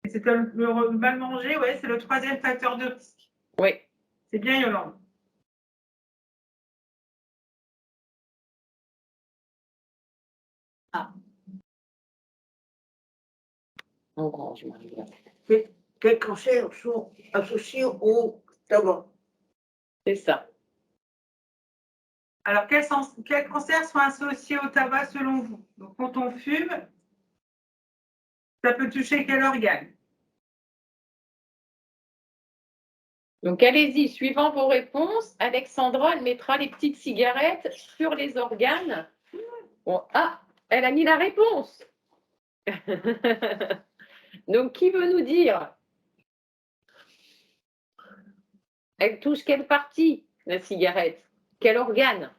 Speaker 6: Et c'est comme le mal manger, ouais, c'est le troisième facteur de risque.
Speaker 4: oui.
Speaker 6: C'est bien, Yolande.
Speaker 4: On range, Marie.
Speaker 3: Quels cancers sont associés au tabac?
Speaker 4: C'est ça.
Speaker 6: Alors, quels cancers sont associés au tabac selon vous? Donc, quand on fume, ça peut toucher quel organe?
Speaker 4: Donc, allez-y, suivant vos réponses, Alexandra, elle mettra les petites cigarettes sur les organes. Bon, ah, elle a mis la réponse. Donc, qui veut nous dire? Elle touche quelle partie, la cigarette? Quel organe?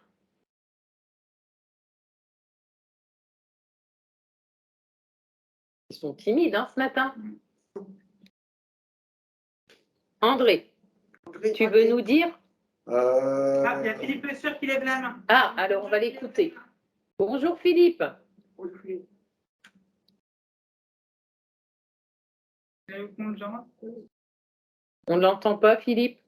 Speaker 4: Ils sont timides, hein, ce matin. André, tu veux nous dire?
Speaker 6: Ah, il y a Philippe Le Sûr qui lève la main.
Speaker 4: Ah, alors on va l'écouter. Bonjour Philippe.
Speaker 6: Le compte Jean.
Speaker 4: On ne l'entend pas, Philippe?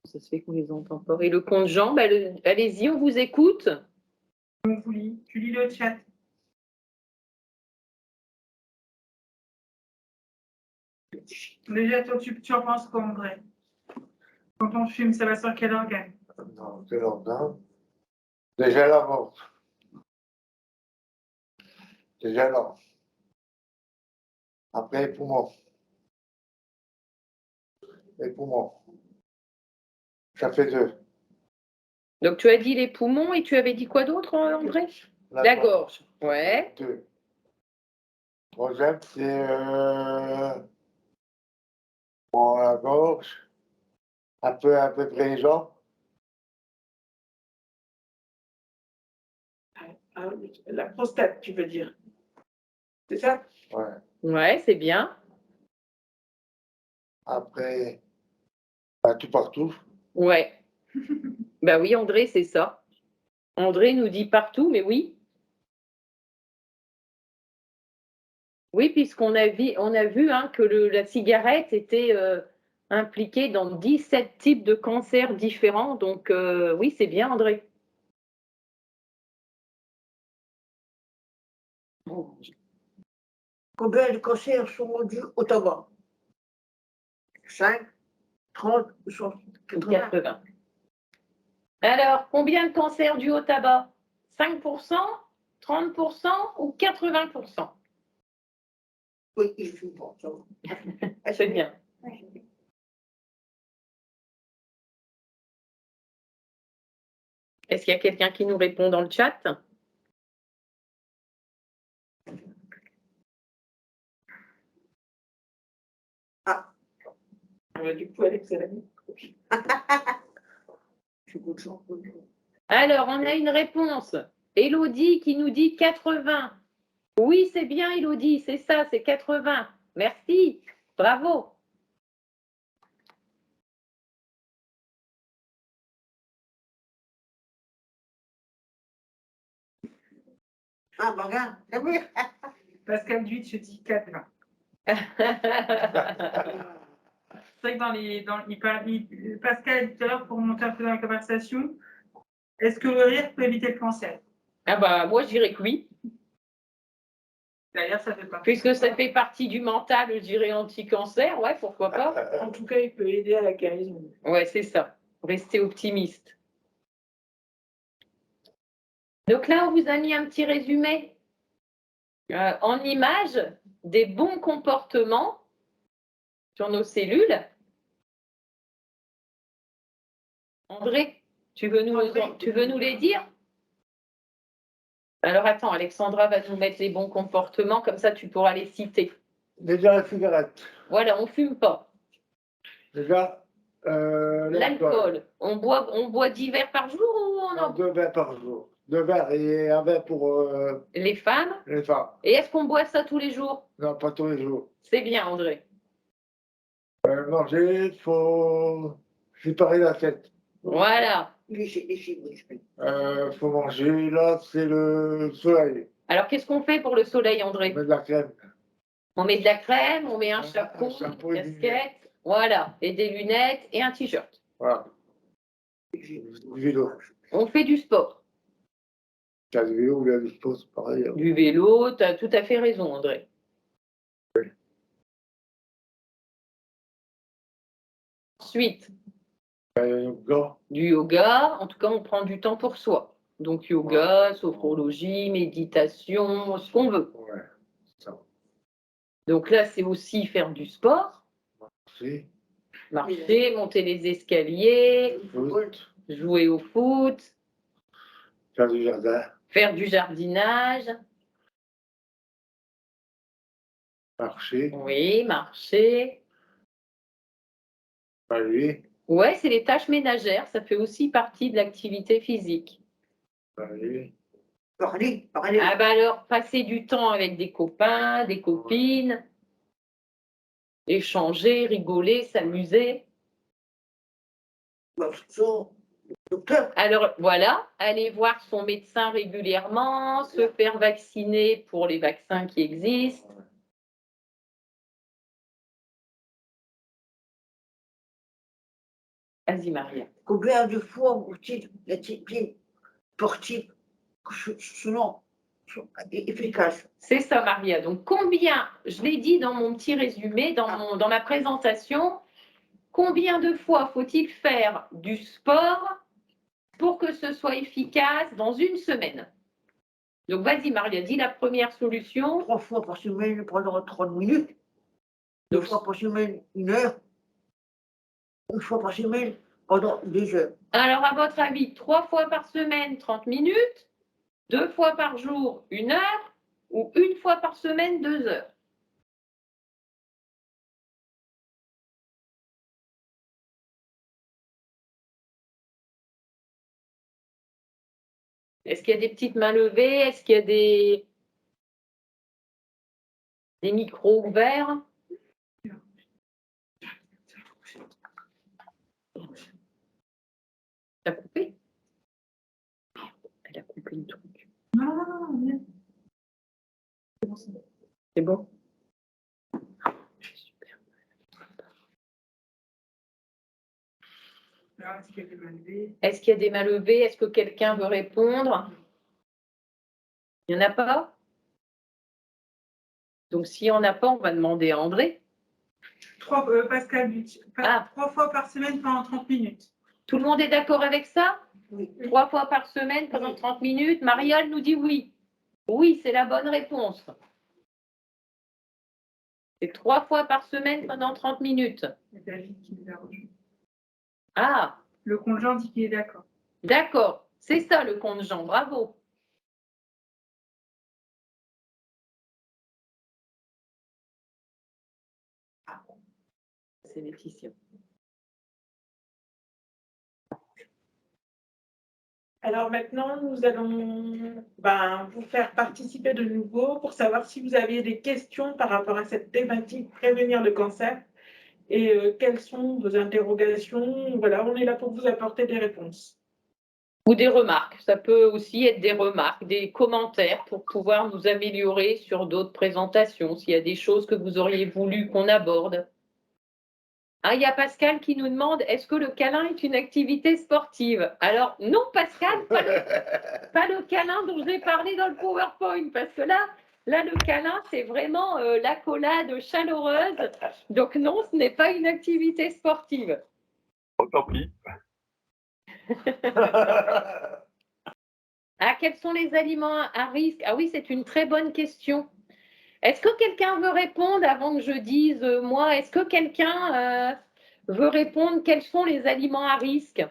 Speaker 4: Ça se fait qu'on ne les entend pas. Et le compte Jean, bah, allez-y, on vous écoute.
Speaker 6: On vous lit. Tu lis le chat. Déjà, toi, tu en penses quoi, André? Quand on fume, ça va sur quel organe?
Speaker 2: Non, c'est l'organe. Déjà la mort. Déjà là. Après, les poumons. Les poumons. Ça fait deux.
Speaker 4: Donc tu as dit les poumons et tu avais dit quoi d'autre, André? La gorge. Ouais.
Speaker 2: Deux. Troisième, c'est bon, la gorge. Un peu près les jambes.
Speaker 1: Ah, la prostate, tu veux dire. C'est ça?
Speaker 2: Ouais.
Speaker 4: Ouais, c'est bien.
Speaker 2: Après, bah, tout partout.
Speaker 4: Ouais. Bah oui, André, c'est ça. André nous dit partout, mais oui. Oui, puisqu'on a vu hein, que la cigarette était impliquée dans 17 types de cancers différents. Donc oui, c'est bien, André.
Speaker 3: Combien de cancers sont dus au tabac? 5, 30 ou 80?
Speaker 4: 80. Alors, combien de cancers dus au tabac? 5%, 30% ou 80%?
Speaker 3: Oui, je suis bon, ça va.
Speaker 4: C'est bien. Est-ce qu'il y a quelqu'un qui nous répond dans le chat?
Speaker 1: Du coup, Alex, elle a mis.
Speaker 3: Je suis content.
Speaker 4: Alors, on a une réponse. Élodie qui nous dit 80. Oui, c'est bien, Élodie, c'est ça, c'est 80. Merci, bravo.
Speaker 3: Ah, bah regarde, Samir.
Speaker 6: Pascal Duit, je dis 80. C'est vrai que Pascal a dit tout à l'heure, pour remonter un peu dans la conversation, est-ce que le rire peut éviter le cancer?
Speaker 4: Ah bah, moi, je dirais que oui.
Speaker 6: D'ailleurs, ça fait pas.
Speaker 4: Puisque ça fait partie du mental, je dirais anti-cancer, ouais, pourquoi pas.
Speaker 1: En tout cas, il peut aider à la guérison.
Speaker 4: Ouais, c'est ça. Rester optimiste. Donc là, on vous a mis un petit résumé en images des bons comportements sur nos cellules. André, tu veux nous les dire? Alors attends, Alexandra va nous mettre les bons comportements, comme ça tu pourras les citer.
Speaker 2: Déjà la cigarette.
Speaker 4: Voilà, on fume pas.
Speaker 2: Déjà,
Speaker 4: L'alcool, on boit 10 verres par jour ou on en...
Speaker 2: 2 verres par jour. 2 verres et un verre pour
Speaker 4: Les femmes?
Speaker 2: les femmes.
Speaker 4: Et est-ce qu'on boit ça tous les jours?
Speaker 2: Non, pas tous les jours.
Speaker 4: C'est bien, André.
Speaker 2: Manger, il faut séparer la tête.
Speaker 4: Voilà.
Speaker 2: Faut manger, là, c'est le soleil.
Speaker 4: Alors, qu'est-ce qu'on fait pour le soleil,
Speaker 2: On
Speaker 4: André?
Speaker 2: met de la crème.
Speaker 4: On met de la crème, on met un
Speaker 2: Un
Speaker 4: chapeau,
Speaker 2: chapeau
Speaker 4: une
Speaker 2: et des
Speaker 4: casquette, voilà, et des lunettes et un t-shirt.
Speaker 2: Voilà. Du vélo.
Speaker 4: On fait du sport.
Speaker 2: T'as du vélo ou bien du sport, c'est pareil. Hein.
Speaker 4: Du vélo, tu as tout à fait raison, André. Ensuite,
Speaker 2: Yoga.
Speaker 4: du yoga, en tout cas, on prend du temps pour soi. Donc, yoga, sophrologie, méditation, ce qu'on veut.
Speaker 2: Ouais, ça.
Speaker 4: Donc là, c'est aussi faire du sport,
Speaker 2: Si.
Speaker 4: marcher, monter les escaliers,
Speaker 2: Foot.
Speaker 4: jouer au foot,
Speaker 2: Faire du jardin.
Speaker 4: faire du jardinage,
Speaker 2: Marcher.
Speaker 4: oui, marcher.
Speaker 2: Aller.
Speaker 4: Ouais, c'est les tâches ménagères, ça fait aussi partie de l'activité physique.
Speaker 2: Aller.
Speaker 3: Parler.
Speaker 4: Ah bah alors, passer du temps avec des copains, des copines, échanger, rigoler, s'amuser.
Speaker 3: Docteur.
Speaker 4: Alors voilà, aller voir son médecin régulièrement, se faire vacciner pour les vaccins qui existent. Vas-y, Maria.
Speaker 3: Combien de fois faut-il être sportif selon efficace?
Speaker 4: C'est ça, Maria. Donc, combien, je l'ai dit dans mon petit résumé, dans ma présentation, combien de fois faut-il faire du sport pour que ce soit efficace dans une semaine? Donc, vas-y, Maria, dis la première solution.
Speaker 3: 3 fois par semaine pendant 30 minutes. 2 fois par semaine, 1 heure. 1 fois par semaine pendant 2 heures.
Speaker 4: Alors, à votre avis, 3 fois par semaine, 30 minutes, 2 fois par jour, 1 heure, ou 1 fois par semaine, 2 heures? Est-ce qu'il y a des petites mains levées? Est-ce qu'il y a des micros ouverts? T'as coupé? Elle a coupé le truc.
Speaker 6: Non.
Speaker 4: C'est bon? Super.
Speaker 6: Alors, est-ce qu'il y a des mains levées?
Speaker 4: Est-ce qu'il y a des mains levées? Est-ce que quelqu'un veut répondre? Il n'y en a pas? Donc, s'il n'y en a pas, on va demander à André.
Speaker 6: Pascal Butch.
Speaker 4: Ah.
Speaker 6: 3 fois par semaine pendant 30 minutes.
Speaker 4: Tout le monde est d'accord avec ça?
Speaker 3: Oui.
Speaker 4: 3 fois par semaine pendant 30 minutes. Marielle nous dit oui. Oui, c'est la bonne réponse. C'est 3 fois par semaine pendant 30 minutes.
Speaker 6: Il y a David qui nous a rejoint.
Speaker 4: Ah,
Speaker 6: Le conjoint dit qu'il est d'accord.
Speaker 4: d'accord. C'est ça le compte Jean. Bravo. C'est Laetitia.
Speaker 1: Alors maintenant, nous allons vous faire participer de nouveau pour savoir si vous aviez des questions par rapport à cette thématique, prévenir le cancer, et quelles sont vos interrogations. Voilà, on est là pour vous apporter des réponses.
Speaker 4: Ou des remarques. Ça peut aussi être des remarques, des commentaires pour pouvoir nous améliorer sur d'autres présentations, s'il y a des choses que vous auriez voulu qu'on aborde. Ah, il y a Pascal qui nous demande, est-ce que le câlin est une activité sportive? Alors, non, Pascal, pas le câlin dont j'ai parlé dans le PowerPoint, parce que là, le câlin, c'est vraiment l'accolade chaleureuse. Donc non, ce n'est pas une activité sportive.
Speaker 5: Oh, tant pis.
Speaker 4: Ah, quels sont les aliments à risque? Ah oui, c'est une très bonne question. Est-ce que quelqu'un veut répondre avant que je dise moi? Est-ce que quelqu'un veut répondre quels sont les aliments à risque?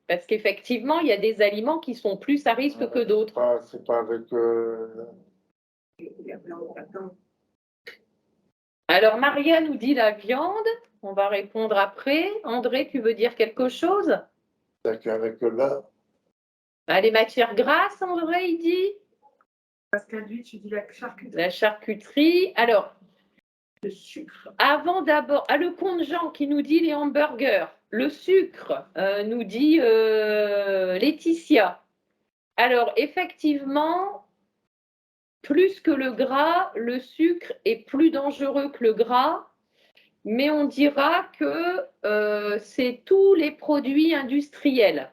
Speaker 4: Parce qu'effectivement, il y a des aliments qui sont plus à risque que d'autres.
Speaker 2: C'est pas avec.
Speaker 4: Alors, Maria nous dit la viande. On va répondre après. André, tu veux dire quelque chose?
Speaker 2: Avec là.
Speaker 4: Ah, les matières grasses, André, il dit.
Speaker 6: Pascal Duy, tu dis la charcuterie.
Speaker 4: La charcuterie. Alors,
Speaker 1: Le sucre.
Speaker 4: avant d'abord, le compte Jean qui nous dit les hamburgers. Le sucre, nous dit Laetitia. Alors, effectivement, plus que le gras, le sucre est plus dangereux que le gras, mais on dira que c'est tous les produits industriels.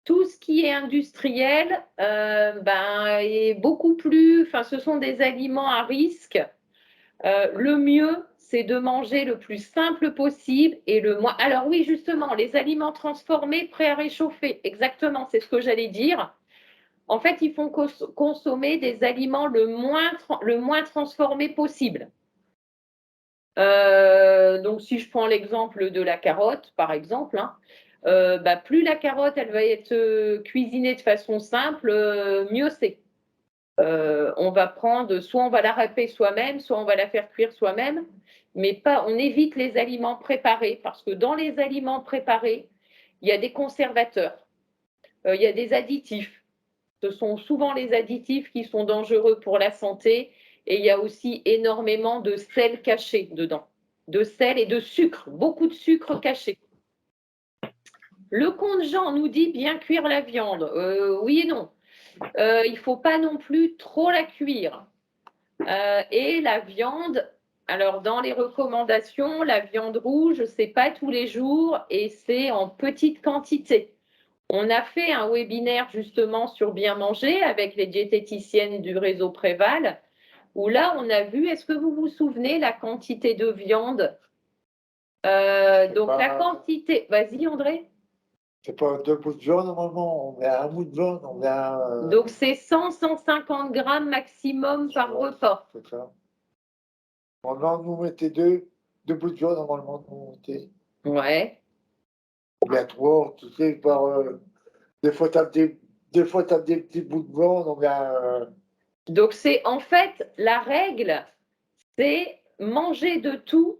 Speaker 4: Tout ce qui est industriel est beaucoup plus, enfin, ce sont des aliments à risque. Le mieux, c'est de manger le plus simple possible et le moins. Alors oui, justement, les aliments transformés prêts à réchauffer, exactement, c'est ce que j'allais dire. En fait, il faut consommer des aliments le moins transformés possible. Donc, si je prends l'exemple de la carotte, par exemple, plus la carotte elle va être cuisinée de façon simple, mieux c'est. On va prendre, soit on va la râper soi-même, soit on va la faire cuire soi-même, mais on évite les aliments préparés parce que dans les aliments préparés, il y a des conservateurs, il y a des additifs. Ce sont souvent les additifs qui sont dangereux pour la santé et il y a aussi énormément de sel caché dedans, de sel et de sucre, beaucoup de sucre caché. Le compte Jean nous dit bien cuire la viande. Oui et non. Il ne faut pas non plus trop la cuire. Et la viande, alors dans les recommandations, la viande rouge, c'est pas tous les jours et c'est en petite quantité. On a fait un webinaire justement sur bien manger avec les diététiciennes du réseau Préval, où là on a vu, est-ce que vous vous souvenez la quantité de viande? Donc la quantité, vas-y André.
Speaker 2: C'est pas 2 bouts de viande normalement, on met un bout de viande, on met
Speaker 4: Donc c'est 100-150 grammes maximum par repas.
Speaker 2: C'est ça. Normalement, nous mettez deux bouts de viande, normalement, nous mettez.
Speaker 4: Ouais.
Speaker 2: Ou bien 3, tu sais, des fois, t'as des petits bouts de viande, on met
Speaker 4: Donc c'est en fait la règle, c'est manger de tout,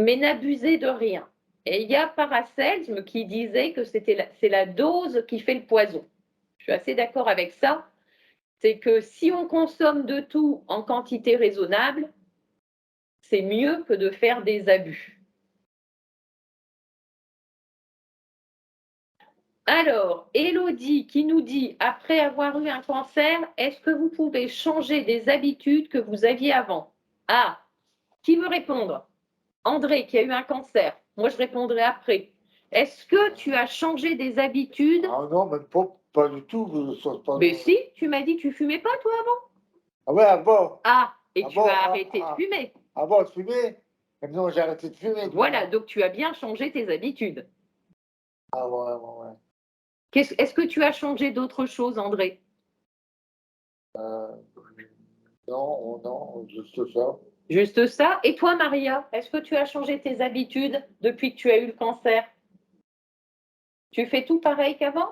Speaker 4: mais n'abuser de rien. Et il y a Paracelsme qui disait que c'est la dose qui fait le poison. Je suis assez d'accord avec ça. C'est que si on consomme de tout en quantité raisonnable, c'est mieux que de faire des abus. Alors, Élodie qui nous dit, après avoir eu un cancer, est-ce que vous pouvez changer des habitudes que vous aviez avant? Ah, qui veut répondre? André qui a eu un cancer. Moi, je répondrai après. Est-ce que tu as changé des habitudes?
Speaker 2: Ah non, même pas du tout.
Speaker 4: Mais si, tu m'as dit que tu fumais pas, toi, avant?
Speaker 2: Ah ouais, avant.
Speaker 4: Ah, et tu
Speaker 2: Avant,
Speaker 4: as arrêté de fumer.
Speaker 2: Avant, je fumais. Maintenant, j'ai arrêté de fumer.
Speaker 4: Voilà, donc tu as bien changé tes habitudes.
Speaker 2: Ah ouais.
Speaker 4: Est-ce que tu as changé d'autres choses, André?
Speaker 2: Non, juste ça.
Speaker 4: Juste ça. Et toi, Maria, est-ce que tu as changé tes habitudes depuis que tu as eu le cancer? Tu fais tout pareil qu'avant?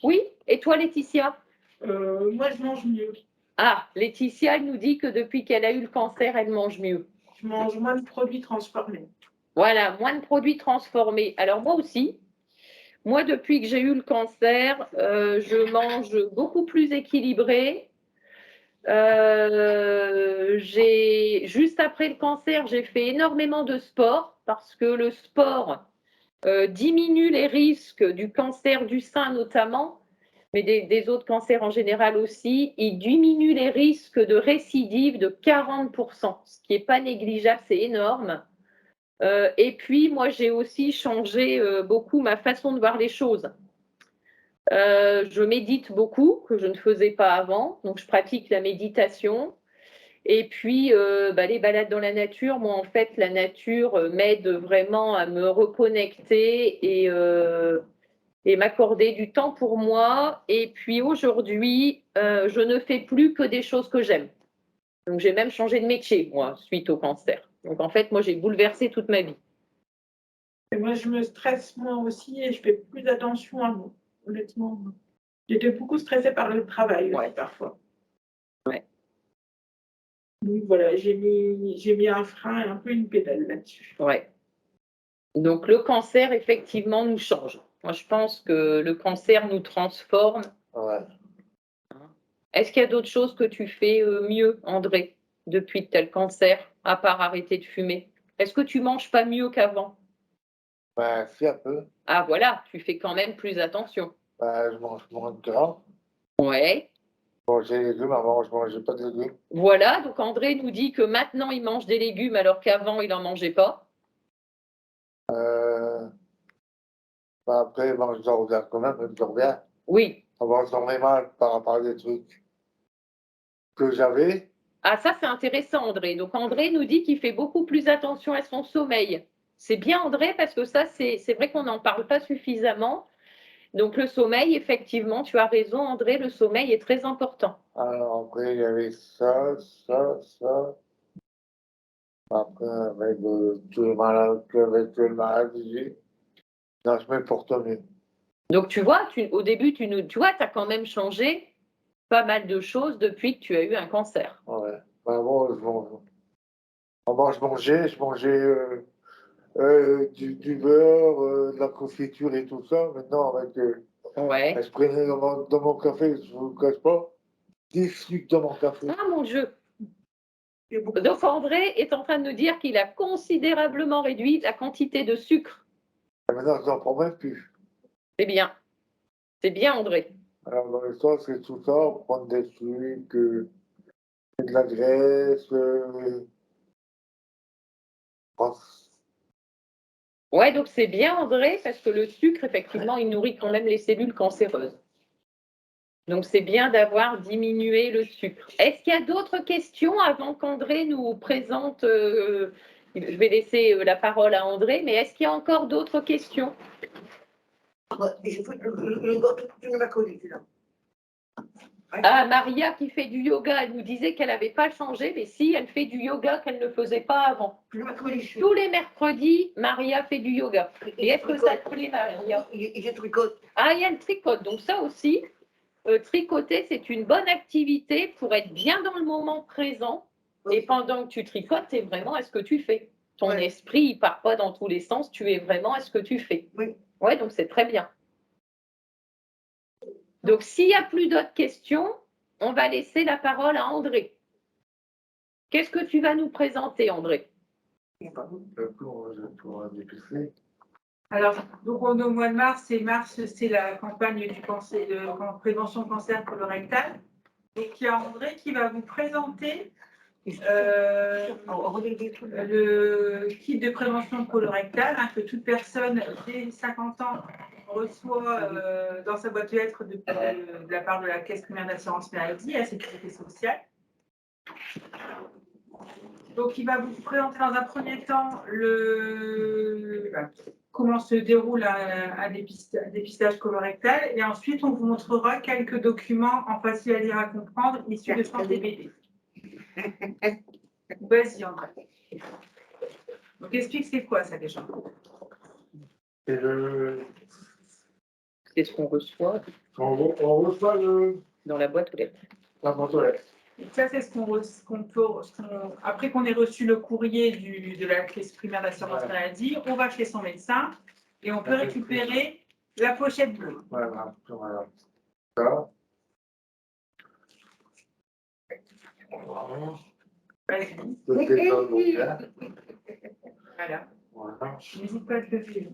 Speaker 4: Oui. Et toi, Laetitia?
Speaker 1: Moi, je mange mieux.
Speaker 4: Ah, Laetitia, elle nous dit que depuis qu'elle a eu le cancer, elle mange mieux.
Speaker 1: Je mange moins de produits transformés.
Speaker 4: Voilà, moins de produits transformés. Alors moi aussi, moi depuis que j'ai eu le cancer, je mange beaucoup plus équilibré. Juste après le cancer, j'ai fait énormément de sport parce que le sport, diminue les risques du cancer du sein notamment, mais des autres cancers en général aussi. Il diminue les risques de récidive de 40%, ce qui n'est pas négligeable, c'est énorme. Et puis, moi, j'ai aussi changé beaucoup ma façon de voir les choses. Je médite beaucoup, que je ne faisais pas avant, donc je pratique la méditation. Et puis, les balades dans la nature, moi, en fait, la nature m'aide vraiment à me reconnecter et m'accorder du temps pour moi. Et puis, aujourd'hui, je ne fais plus que des choses que j'aime. Donc, j'ai même changé de métier, moi, suite au cancer. Donc, en fait, moi, j'ai bouleversé toute ma vie.
Speaker 1: Et moi, je me stresse moi aussi et je fais plus attention à moi, honnêtement. J'étais beaucoup stressée par le travail aussi, parfois.
Speaker 4: Ouais.
Speaker 1: Donc voilà, j'ai mis un frein et un peu une pédale là-dessus.
Speaker 4: Ouais. Donc, le cancer, effectivement, nous change. Moi, je pense que le cancer nous transforme.
Speaker 2: Ouais.
Speaker 4: Est-ce qu'il y a d'autres choses que tu fais mieux, André, depuis que tu as le cancer, à part arrêter de fumer? Est-ce que tu manges pas mieux qu'avant?
Speaker 2: Ben, si un peu.
Speaker 4: Ah voilà, tu fais quand même plus attention.
Speaker 2: Ben, je mange moins de gras.
Speaker 4: Ouais.
Speaker 2: Manger des légumes, avant, je mangeais pas de légumes.
Speaker 4: Voilà, donc André nous dit que maintenant il mange des légumes alors qu'avant il n'en mangeait pas.
Speaker 2: Ben, après, ben, je dors bien quand même, je dors bien.
Speaker 4: Oui.
Speaker 2: Avant, je dormais mal par rapport à des trucs que j'avais.
Speaker 4: Ah ça c'est intéressant André. Donc André nous dit qu'il fait beaucoup plus attention à son sommeil. C'est bien André parce que ça c'est vrai qu'on n'en parle pas suffisamment. Donc le sommeil, effectivement, tu as raison André, le sommeil est très important.
Speaker 2: Alors, après, il y avait ça. Après, avec tous les malades, avec le maladie, non, je me porte mieux.
Speaker 4: Donc tu vois, au début, tu vois, tu as quand même changé pas mal de choses depuis que tu as eu un cancer.
Speaker 2: Ouais. Ben, avant, avant, je mangeais du beurre, de la confiture et tout ça. Maintenant, avec,
Speaker 4: Ouais.
Speaker 2: je prenais dans mon café, je ne vous le cache pas, 10 sucres dans mon café.
Speaker 4: Ah mon Dieu. Donc André est en train de nous dire qu'il a considérablement réduit la quantité de sucre.
Speaker 2: Et maintenant, je n'en prends même plus.
Speaker 4: C'est bien. C'est bien André.
Speaker 2: Alors, dans l'histoire, c'est tout ça, prendre des trucs, de la graisse,
Speaker 4: Ouais, donc c'est bien André parce que le sucre, effectivement, il nourrit quand même les cellules cancéreuses. Donc c'est bien d'avoir diminué le sucre. Est-ce qu'il y a d'autres questions avant qu'André nous présente je vais laisser la parole à André, mais est-ce qu'il y a encore d'autres questions?
Speaker 3: J'ai fait le gâteau tous les mercredis, là.
Speaker 4: Ah, Maria qui fait du yoga, elle nous disait qu'elle n'avait pas changé, mais si, elle fait du yoga qu'elle ne faisait pas avant. Tous les mercredis, Maria fait du yoga. Et est-ce que ça te plaît, Maria?
Speaker 3: Je tricote.
Speaker 4: Ah, il y a le tricote, donc ça aussi. Tricoter, c'est une bonne activité pour être bien dans le moment présent. Et pendant que tu tricotes, tu es vraiment à ce que tu fais. Ton esprit, il part pas dans tous les sens, tu es vraiment à ce que tu fais.
Speaker 3: Oui.
Speaker 4: Ouais, donc c'est très bien. Donc, s'il n'y a plus d'autres questions, on va laisser la parole à André. Qu'est-ce que tu vas nous présenter, André?
Speaker 6: Alors, donc on est au mois de mars, et mars, c'est la campagne du cancer, de prévention cancer colorectal. Donc, il y a André qui va vous présenter le kit de prévention colorectale que toute personne dès 50 ans reçoit dans sa boîte aux lettres de la part de la Caisse primaire d'assurance maladie et la sécurité sociale. Donc, il va vous présenter dans un premier temps comment se déroule un dépistage colorectal et ensuite on vous montrera quelques documents en facile à lire à comprendre issus de Santé BD. Vas-y, André. Donc, explique c'est quoi ça déjà.
Speaker 4: C'est ce qu'on reçoit
Speaker 2: On reçoit
Speaker 4: dans la boîte aux lettres.
Speaker 2: la boîte aux lettres.
Speaker 6: Ça, c'est après qu'on ait reçu le courrier de la caisse primaire d'assurance maladie, on va chez son médecin et on peut récupérer la pochette bleue.
Speaker 2: Voilà. Ça.
Speaker 6: Vas-y.
Speaker 2: Voilà.
Speaker 6: Voilà. N'hésite pas à te lever.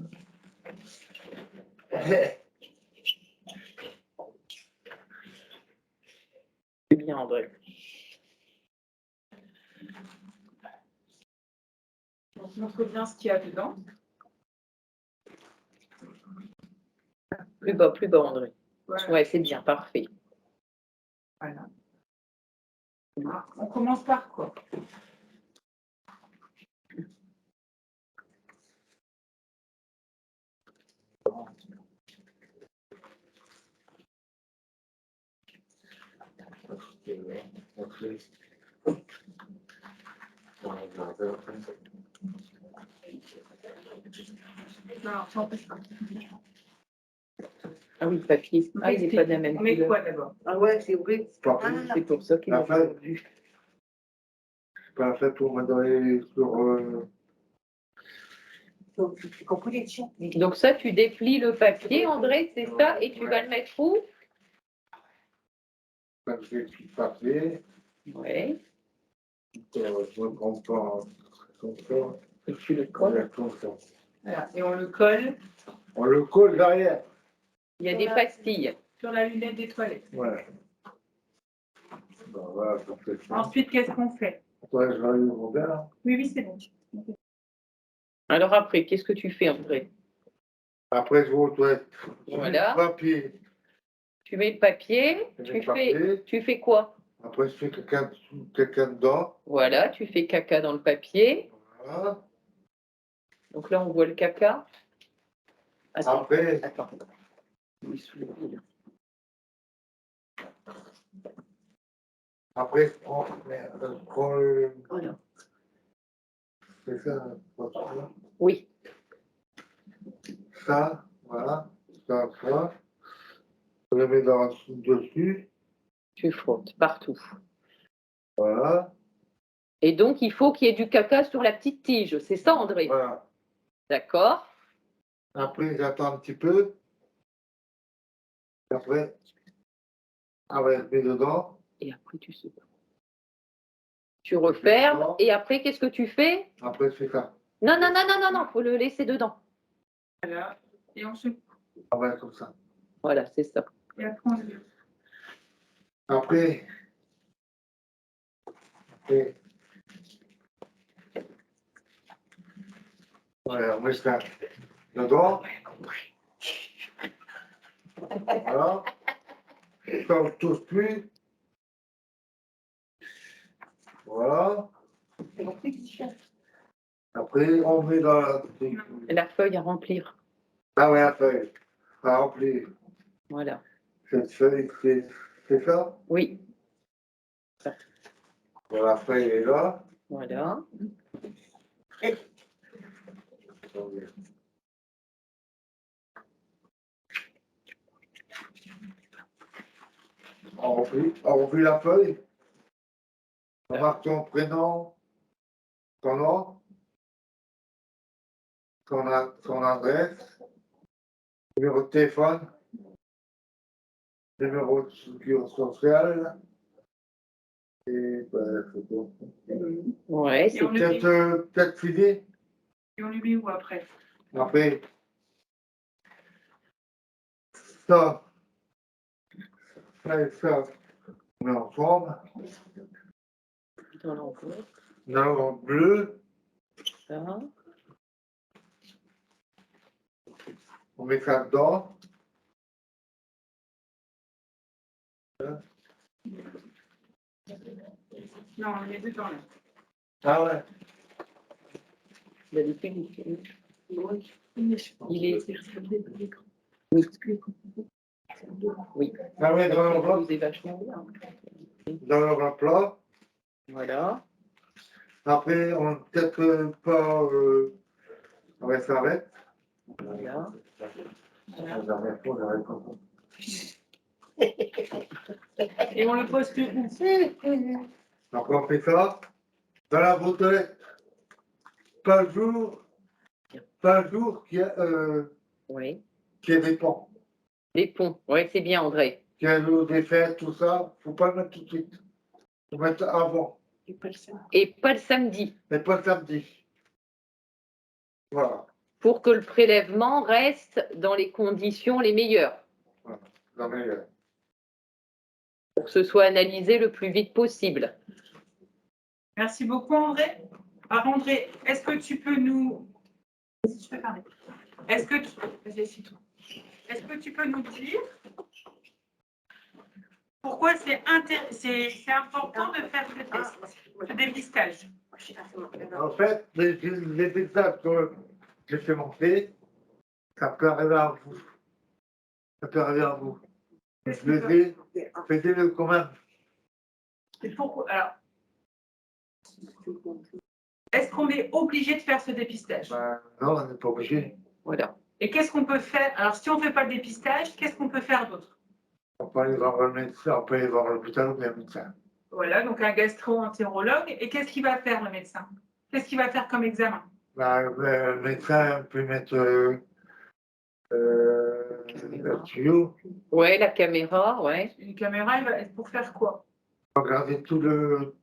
Speaker 4: C'est bien, André.
Speaker 6: Donc, montre bien ce qu'il y a dedans.
Speaker 4: Plus bas, André.
Speaker 6: Voilà.
Speaker 4: Ouais, c'est bien, parfait.
Speaker 6: Voilà. Alors, on commence par quoi? Non, sans plus.
Speaker 4: Ah oui, le papier. Ah, il n'est pas de la même
Speaker 6: On met
Speaker 4: couleur.
Speaker 6: quoi d'abord?
Speaker 3: Ah ouais, c'est vrai.
Speaker 4: C'est pour ça qu'il
Speaker 2: La
Speaker 4: m'a
Speaker 2: feuille.
Speaker 4: vu.
Speaker 2: Pas fait pour me donner sur.
Speaker 3: Tu comprends les chiens?
Speaker 4: Donc ça, tu déplies le papier, André, c'est ça, et tu vas le mettre où?
Speaker 2: Papier, petit papier.
Speaker 4: Ouais.
Speaker 2: Je me prends pas comme ça.
Speaker 4: Et tu le colles.
Speaker 2: Comme ça.
Speaker 6: Voilà. Et on le colle
Speaker 2: On le colle derrière.
Speaker 4: Il y a des pastilles.
Speaker 6: sur la lunette des toilettes.
Speaker 2: Ouais. Ben voilà, ça fait ça.
Speaker 6: Ensuite, qu'est-ce qu'on fait?
Speaker 2: Toi, je rallume mon verre.
Speaker 6: Oui, oui, c'est bon.
Speaker 4: Alors après, qu'est-ce que tu fais, André?
Speaker 2: Après, je vais aux toilettes.
Speaker 4: Voilà.
Speaker 2: Papier.
Speaker 4: Tu mets le papier,
Speaker 2: Je mets le papier.
Speaker 4: tu fais quoi?
Speaker 2: Après, je fais quelqu'un dedans.
Speaker 4: Voilà, tu fais caca dans le papier.
Speaker 2: Voilà.
Speaker 4: Donc là, on voit le caca. Attends,
Speaker 2: Après,
Speaker 4: attends. Oui, sous le coude.
Speaker 2: après, je prends le.
Speaker 4: Voilà.
Speaker 2: C'est ça, voilà.
Speaker 4: Oui,
Speaker 2: Ça, voilà. Ça. Je le mets dessus.
Speaker 4: tu frottes partout.
Speaker 2: Voilà.
Speaker 4: Et donc, il faut qu'il y ait du caca sur la petite tige. C'est ça, André?
Speaker 2: Voilà.
Speaker 4: D'accord?
Speaker 2: Après, j'attends un petit peu. Et après, je mets dedans.
Speaker 4: Et après, tu secoues. Tu refermes. Et après, qu'est-ce que tu fais?
Speaker 2: Après, je fais ça.
Speaker 4: Non, faut le laisser dedans.
Speaker 6: Voilà. Et on se.
Speaker 2: Comme ça.
Speaker 4: Voilà, c'est ça.
Speaker 6: Et après, on se.
Speaker 2: Après, on met ça dedans. Voilà. Ça, on ne touche plus. Voilà. Après, on met dans la.
Speaker 4: La feuille à remplir.
Speaker 2: Ah ouais, la feuille. À remplir.
Speaker 4: Voilà.
Speaker 2: Cette feuille, c'est ça.
Speaker 4: Oui,
Speaker 2: La feuille est là.
Speaker 4: voilà.
Speaker 2: On remplit la feuille. On marque ton prénom, ton nom, ton adresse, numéro de téléphone, numéro de sécurité sociale. Et ben, c'est tout.
Speaker 4: Ouais,
Speaker 6: Et
Speaker 4: c'est
Speaker 6: on le met.
Speaker 2: Peut-être fini.
Speaker 6: Et on le met où après?
Speaker 2: Après, ça et ça, on met ensemble.
Speaker 4: dans l'enveloppe.
Speaker 2: Dans l'enveloppe bleue,
Speaker 4: Ça.
Speaker 2: on met ça dedans.
Speaker 6: Non, on le met dedans là.
Speaker 2: Ah ouais.
Speaker 4: D'habitude, il est. Oui.
Speaker 2: Ah ouais, dans l'enveloppe.
Speaker 4: C'est vachement bien.
Speaker 2: Dans l'enveloppe là.
Speaker 4: Voilà.
Speaker 2: Après, on peut-être pas. On va s'arrêter.
Speaker 4: Voilà.
Speaker 6: Et on le pose plus où?
Speaker 2: Après, on fait ça. Dans la bouteille. Par jour qu'il y a,
Speaker 4: Oui.
Speaker 2: qu'il y a des ponts.
Speaker 4: Les ponts. Oui, c'est bien, André.
Speaker 2: Qu'il y a des fêtes, tout ça. Faut pas le mettre tout de suite. Faut le mettre avant.
Speaker 4: Et pas le samedi.
Speaker 2: Mais pas le samedi. Voilà.
Speaker 4: pour que le prélèvement reste dans les conditions les meilleures,
Speaker 2: Non, mais,
Speaker 4: pour que ce soit analysé le plus vite possible.
Speaker 6: Merci beaucoup, André. Alors, André, est-ce que tu peux nous... Je peux parler. Est-ce que tu peux nous dire pourquoi c'est important de faire ce test, ce dépistage?
Speaker 2: en fait, les dépistages que j'ai fait monter, ça peut arriver à vous. Ça peut arriver à vous. Je les ai, faites-le quand même.
Speaker 6: Et pourquoi? Alors, est-ce qu'on est obligé de faire ce dépistage?
Speaker 2: Ben, non, on n'est pas obligé.
Speaker 4: Voilà.
Speaker 6: Et qu'est-ce qu'on peut faire? Alors, si on ne fait pas le dépistage, qu'est-ce qu'on peut faire d'autre?
Speaker 2: On peut aller voir le médecin, on peut aller voir l'hôpital ou bien le médecin.
Speaker 6: Voilà, donc un gastro-entérologue. Et qu'est-ce qu'il va faire, le médecin? Qu'est-ce qu'il va faire comme examen?
Speaker 2: Ben, le médecin peut mettre le tuyau,
Speaker 4: Ouais, la caméra, ouais.
Speaker 6: Une caméra, pour faire quoi?
Speaker 2: regarder tout le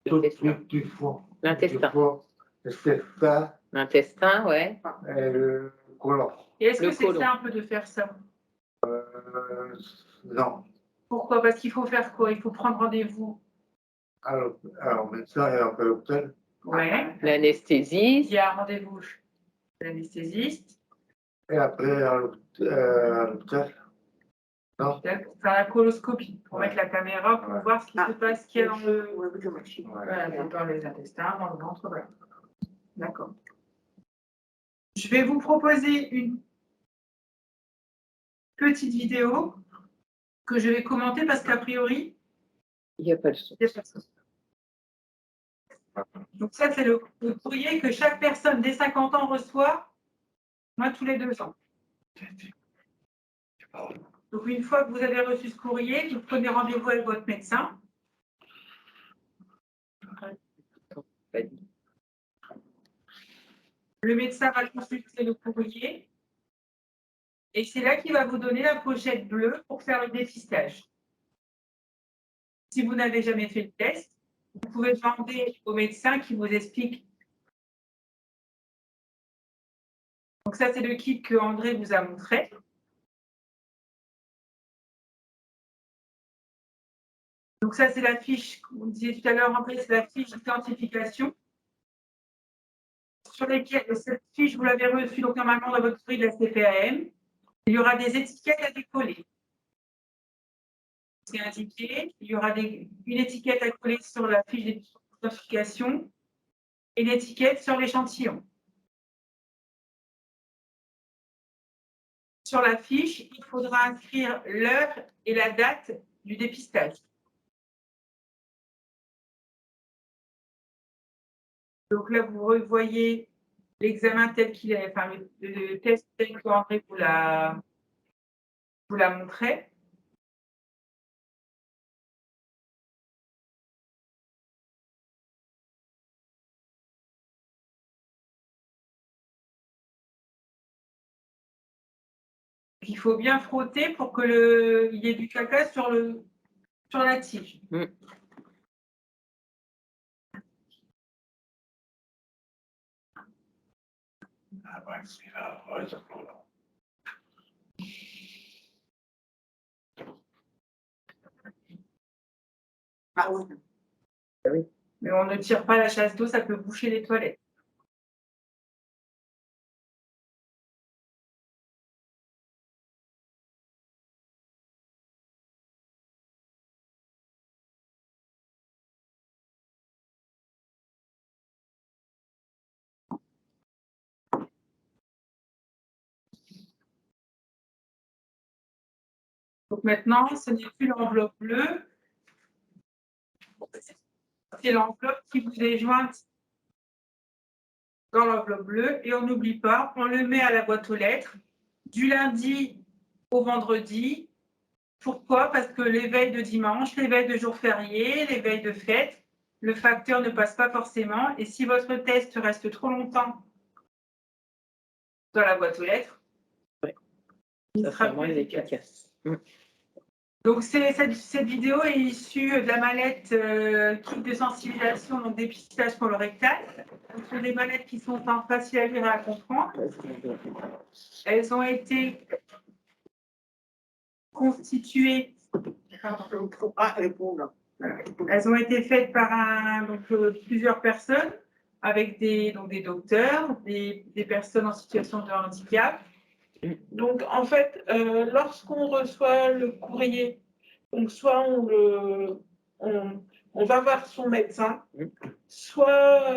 Speaker 2: truc du foie.
Speaker 4: L'intestin.
Speaker 2: Du foie, le testin
Speaker 4: L'intestin, ouais.
Speaker 2: et le côlon.
Speaker 6: Et est-ce
Speaker 4: Le
Speaker 6: que c'est
Speaker 4: côlon.
Speaker 6: simple de faire ça?
Speaker 2: Non.
Speaker 6: Pourquoi? Parce qu'il faut faire quoi? Il faut prendre rendez-vous.
Speaker 2: Alors, médecin et après l'hôpital.
Speaker 6: Ouais. Il
Speaker 4: L'anesthésie.
Speaker 6: y a un rendez-vous chez l'anesthésiste.
Speaker 2: Et après à l'hôpital. Non.
Speaker 6: Faire la coloscopie pour
Speaker 2: Ouais.
Speaker 6: mettre la caméra pour
Speaker 2: Ouais.
Speaker 6: voir ce qui se passe, ce qu'il y a dans le,
Speaker 2: Ouais.
Speaker 6: voilà, dans les intestins, dans le ventre. Voilà. D'accord. Je vais vous proposer une petite vidéo que je vais commenter parce qu'a priori,
Speaker 4: Il n'y a pas le son.
Speaker 6: il y a personne. Donc ça, c'est le courrier que chaque personne dès 50 ans reçoit, moi, tous les 2 ans. Donc une fois que vous avez reçu ce courrier, vous prenez rendez-vous avec votre médecin. Le médecin va consulter le courrier et c'est là qu'il va vous donner la pochette bleue pour faire le dépistage. Si vous n'avez jamais fait le test, vous pouvez demander au médecin qui vous explique. Donc ça, c'est le kit que André vous a montré. Donc ça, c'est la fiche, on disait tout à l'heure, André, c'est la fiche d'identification. Sur lesquelles, cette fiche, vous l'avez reçue donc normalement dans votre grille de la CPAM. Il y aura des étiquettes à décoller. C'est indiqué. Il y aura une étiquette à coller sur la fiche d'identification et une étiquette sur l'échantillon. Sur la fiche, il faudra inscrire l'heure et la date du dépistage. Donc là, vous revoyez l'examen tel qu'il est, enfin le test tel qu'André vous l'a montré. Il faut bien frotter pour que il y ait du caca sur la tige.
Speaker 3: Ah oui.
Speaker 6: Mais on ne tire pas la chasse d'eau, ça peut boucher les toilettes. Donc maintenant, ce n'est plus l'enveloppe bleue, c'est l'enveloppe qui vous est jointe dans l'enveloppe bleue. Et on n'oublie pas, on le met à la boîte aux lettres du lundi au vendredi. Pourquoi? Parce que les veilles de dimanche, les veilles de jours fériés, les veilles de fête, le facteur ne passe pas forcément. Et si votre test reste trop longtemps dans la boîte aux lettres, il
Speaker 4: Ça
Speaker 6: sera
Speaker 4: sera moins
Speaker 6: plus efficace.
Speaker 4: efficace.
Speaker 6: Donc, cette vidéo est issue de la mallette kit de sensibilisation, donc dépistage colorectal. Donc, ce sont des mallettes qui sont faciles à lire et à comprendre. Elles ont été constituées. Elles ont été faites par plusieurs personnes, avec des docteurs, des personnes en situation de handicap.
Speaker 1: Donc, en fait, lorsqu'on reçoit le courrier, donc soit on va voir son médecin, soit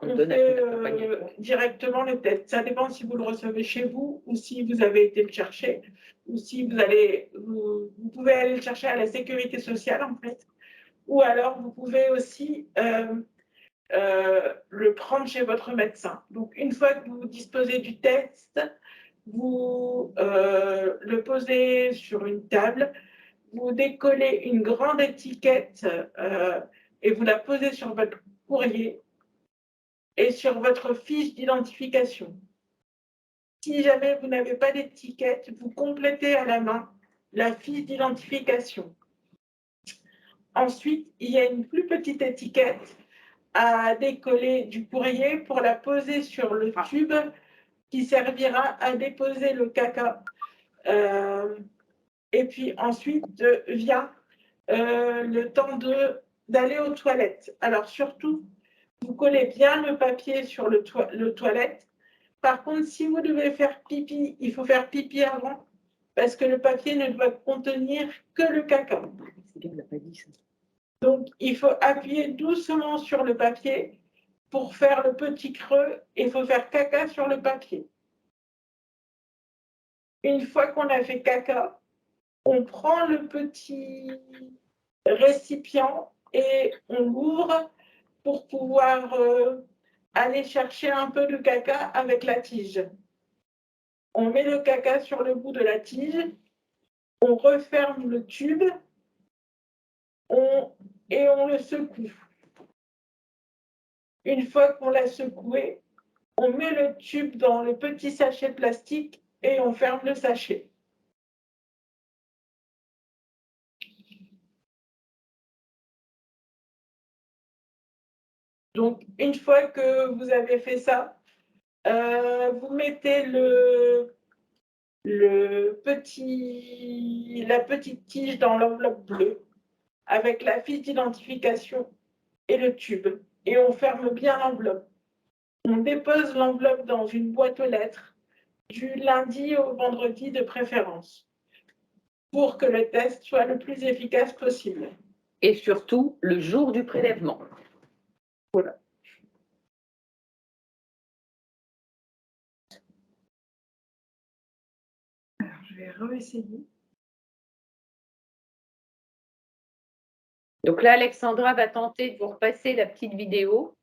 Speaker 1: on fait directement le test. Ça dépend si vous le recevez chez vous ou si vous avez été le chercher ou si vous pouvez aller le chercher à la sécurité sociale, en fait. Ou alors, vous pouvez aussi le prendre chez votre médecin. Donc, une fois que vous disposez du test, vous le posez sur une table, vous décollez une grande étiquette et vous la posez sur votre courrier et sur votre fiche d'identification. Si jamais vous n'avez pas d'étiquette, vous complétez à la main la fiche d'identification. Ensuite, il y a une plus petite étiquette à décoller du courrier pour la poser sur le tube qui servira à déposer le caca. Et puis ensuite vient le temps d'aller aux toilettes. Alors surtout, vous collez bien le papier sur le toilette. Par contre, si vous devez faire pipi, il faut faire pipi avant parce que le papier ne doit contenir que le caca. Donc, il faut appuyer doucement sur le papier pour faire le petit creux et il faut faire caca sur le papier. Une fois qu'on a fait caca, on prend le petit récipient et on l'ouvre pour pouvoir aller chercher un peu de caca avec la tige. On met le caca sur le bout de la tige, on referme le tube et on le secoue. Une fois qu'on l'a secoué, on met le tube dans le petit sachet plastique et on ferme le sachet. Donc, une fois que vous avez fait ça, vous mettez la petite tige dans l'enveloppe bleue avec la fiche d'identification et le tube. Et on ferme bien l'enveloppe. On dépose l'enveloppe dans une boîte aux lettres du lundi au vendredi de préférence pour que le test soit le plus efficace possible.
Speaker 4: Et surtout, le jour du prélèvement.
Speaker 1: Voilà.
Speaker 6: Alors, je vais réessayer.
Speaker 4: Donc là, Alexandra va tenter de vous repasser la petite vidéo.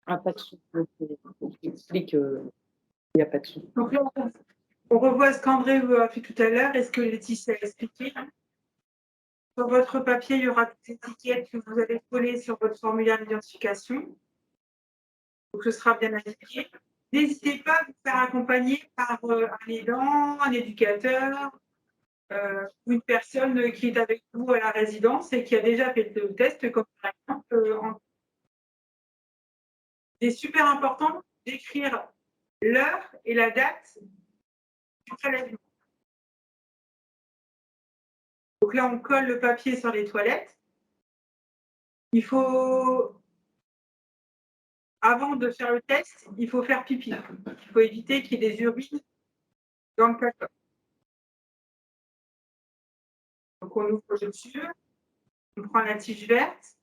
Speaker 4: Ah, pas de souci. J'explique, il n'y a pas de souci.
Speaker 6: Donc là, on revoit ce qu'André a fait tout à l'heure. Est-ce que Laetitia a expliqué? Sur votre papier, il y aura des étiquettes que vous allez coller sur votre formulaire d'identification. Donc, ce sera bien indiqué. N'hésitez pas à vous faire accompagner par un aidant, un éducateur, ou une personne qui est avec vous à la résidence et qui a déjà fait le test, comme par exemple, c'est super important d'écrire l'heure et la date du prélèvement. Donc là, on colle le papier sur les toilettes. Il faut avant de faire le test, il faut faire pipi. Il faut éviter qu'il y ait des urines dans le caca. Donc, on ouvre le tube, on prend la tige verte,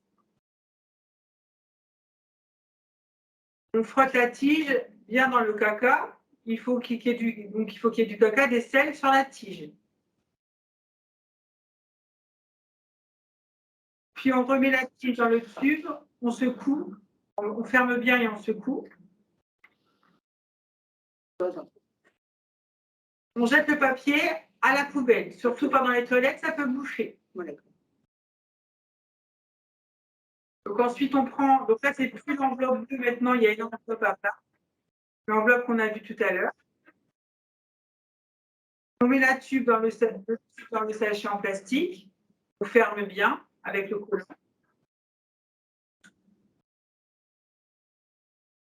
Speaker 6: on frotte la tige bien dans le caca. Il faut qu'il y ait du caca, des sels sur la tige. Puis on remet la tige dans le tube, on secoue, on ferme bien et on secoue. On jette le papier à la poubelle, surtout pendant les toilettes, ça peut bouffer. Donc ensuite on prend, donc ça c'est plus l'enveloppe bleue maintenant, il y a une enveloppe à part, l'enveloppe qu'on a vue tout à l'heure. On met la tube dans le sachet en plastique, on ferme bien avec le collant.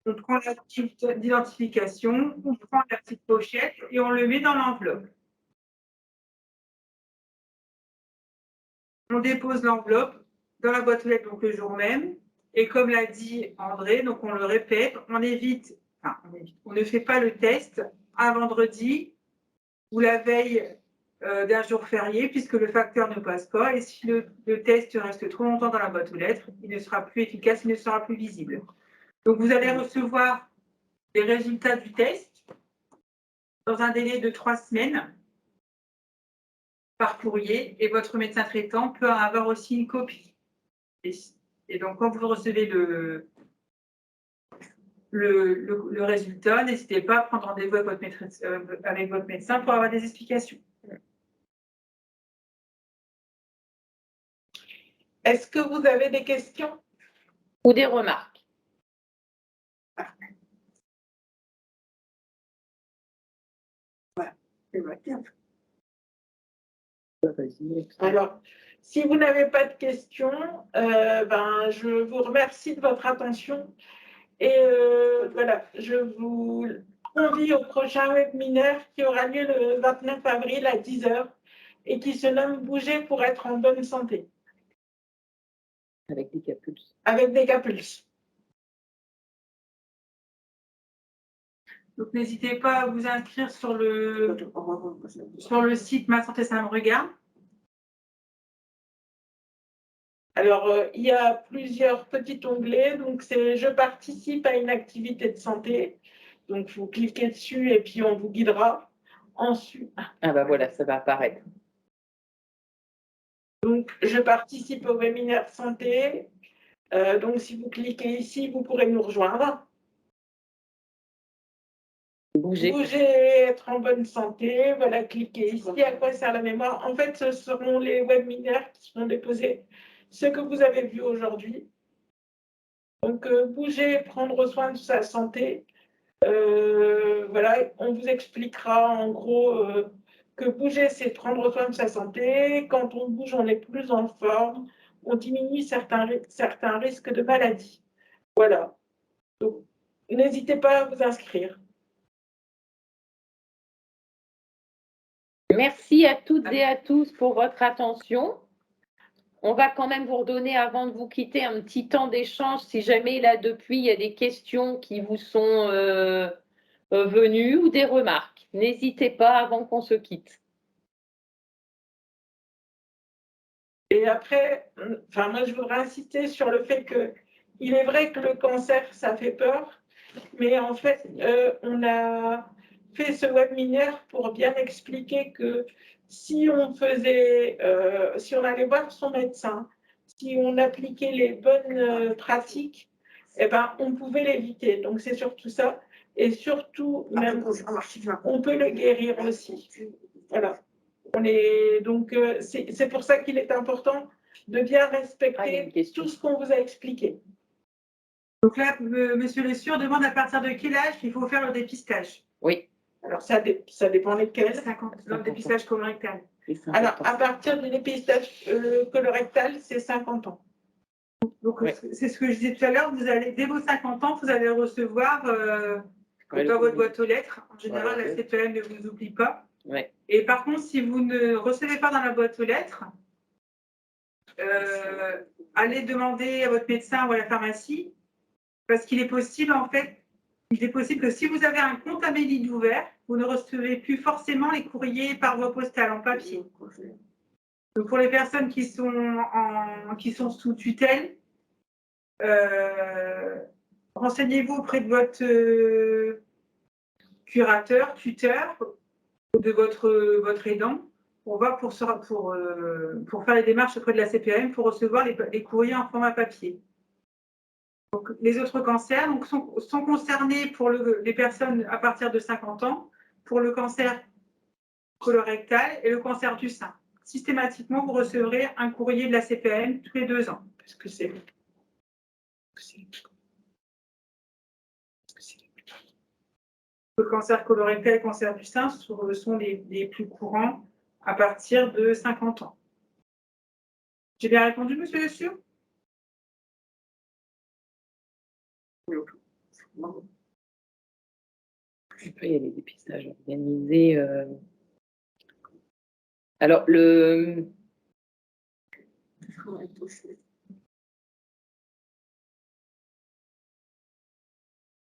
Speaker 6: On prend la petite d'identification, on prend la petite pochette et on le met dans l'enveloppe. On dépose l'enveloppe dans la boîte aux lettres donc le jour même. Et comme l'a dit André, donc on le répète, on ne fait pas le test un vendredi ou la veille d'un jour férié, puisque le facteur ne passe pas. Et si le test reste trop longtemps dans la boîte aux lettres, il ne sera plus efficace, il ne sera plus visible. Donc vous allez recevoir les résultats du test dans un délai de 3 semaines par courrier, et votre médecin traitant peut en avoir aussi une copie. Et donc, quand vous recevez le résultat, n'hésitez pas à prendre rendez-vous avec votre médecin pour avoir des explications.
Speaker 1: Est-ce que vous avez des questions?
Speaker 4: Ou des remarques?
Speaker 1: Alors, si vous n'avez pas de questions, je vous remercie de votre attention et voilà, je vous convie au prochain webinaire qui aura lieu le 29 avril à 10 h et qui se nomme Bouger pour être en bonne santé.
Speaker 4: Avec des capulces.
Speaker 1: Avec des capulces.
Speaker 6: Donc, n'hésitez pas à vous inscrire sur le site Ma Santé, ça me regarde.
Speaker 1: Alors, il y a plusieurs petits onglets. Donc, c'est « Je participe à une activité de santé ». Donc, vous cliquez dessus et puis on vous guidera. Ensuite,
Speaker 4: Ah ben voilà, ça va apparaître.
Speaker 1: donc, je participe au webinaire santé. Donc, si vous cliquez ici, vous pourrez nous rejoindre.
Speaker 4: Bouger.
Speaker 1: Bouger, être en bonne santé. Voilà, cliquez ici. À quoi sert la mémoire? En fait, ce seront les webinaires qui seront déposés, ceux que vous avez vus aujourd'hui. Donc, bouger, prendre soin de sa santé. Voilà, on vous expliquera en gros que bouger, c'est prendre soin de sa santé. Quand on bouge, on est plus en forme, on diminue certains risques de maladie. Voilà. Donc, n'hésitez pas à vous inscrire.
Speaker 4: Merci à toutes et à tous pour votre attention. On va quand même vous redonner, avant de vous quitter, un petit temps d'échange. Si jamais là, depuis, il y a des questions qui vous sont venues ou des remarques, n'hésitez pas avant qu'on se quitte.
Speaker 1: Et après, moi, je voudrais insister sur le fait qu'il est vrai que le cancer, ça fait peur, mais en fait, on a fait ce webinaire pour bien expliquer que si on allait voir son médecin, si on appliquait les bonnes pratiques, on pouvait l'éviter. Donc, c'est surtout ça. Et surtout, même, on peut le guérir aussi. Voilà. C'est pour ça qu'il est important de bien respecter tout ce qu'on vous a expliqué.
Speaker 6: Donc là, Monsieur Le Sûr demande à partir de quel âge il faut faire le dépistage.
Speaker 4: Oui.
Speaker 1: Alors, ça dépend lesquels.
Speaker 6: 50, le dépistage colorectal.
Speaker 1: Alors, à partir du dépistage colorectal, c'est 50 ans.
Speaker 6: Donc, c'est ce que je disais tout à l'heure, dès vos 50 ans, vous allez recevoir dans votre boîte aux lettres. En général, la CPM ne vous oublie pas.
Speaker 4: Ouais.
Speaker 6: Et par contre, si vous ne recevez pas dans la boîte aux lettres, allez demander à votre médecin ou à la pharmacie Parce qu'il est possible, en fait, il est possible que si vous avez un compte Amélie ouvert, vous ne recevez plus forcément les courriers par voie postale en papier. Donc pour les personnes qui sont sous tutelle, renseignez-vous auprès de votre curateur, tuteur, ou de votre aidant, pour faire les démarches auprès de la CPAM pour recevoir les courriers en format papier. Donc, les autres cancers donc, sont concernés pour les personnes à partir de 50 ans, pour le cancer colorectal et le cancer du sein. Systématiquement, vous recevrez un courrier de la CPAM tous les 2 ans.
Speaker 1: Parce que c'est
Speaker 6: Le cancer colorectal et le cancer du sein sont les plus courants à partir de 50 ans. J'ai bien répondu, monsieur le sûr?
Speaker 4: Il y a les dépistages organisés. Alors,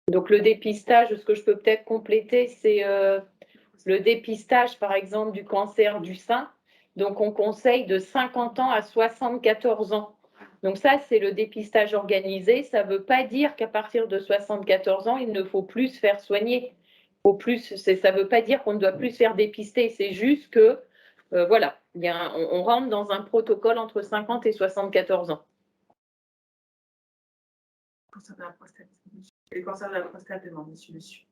Speaker 4: donc le dépistage, ce que je peux peut-être compléter, c'est le dépistage, par exemple, du cancer du sein. Donc, on conseille de 50 ans à 74 ans. Donc ça, c'est le dépistage organisé. Ça ne veut pas dire qu'à partir de 74 ans, il ne faut plus se faire soigner. Ça ne veut pas dire qu'on ne doit plus se faire dépister. C'est juste que, voilà, on rentre dans un protocole entre 50 et 74 ans.
Speaker 6: Cancer de la prostate. Le cancer de la prostate, demande, monsieur.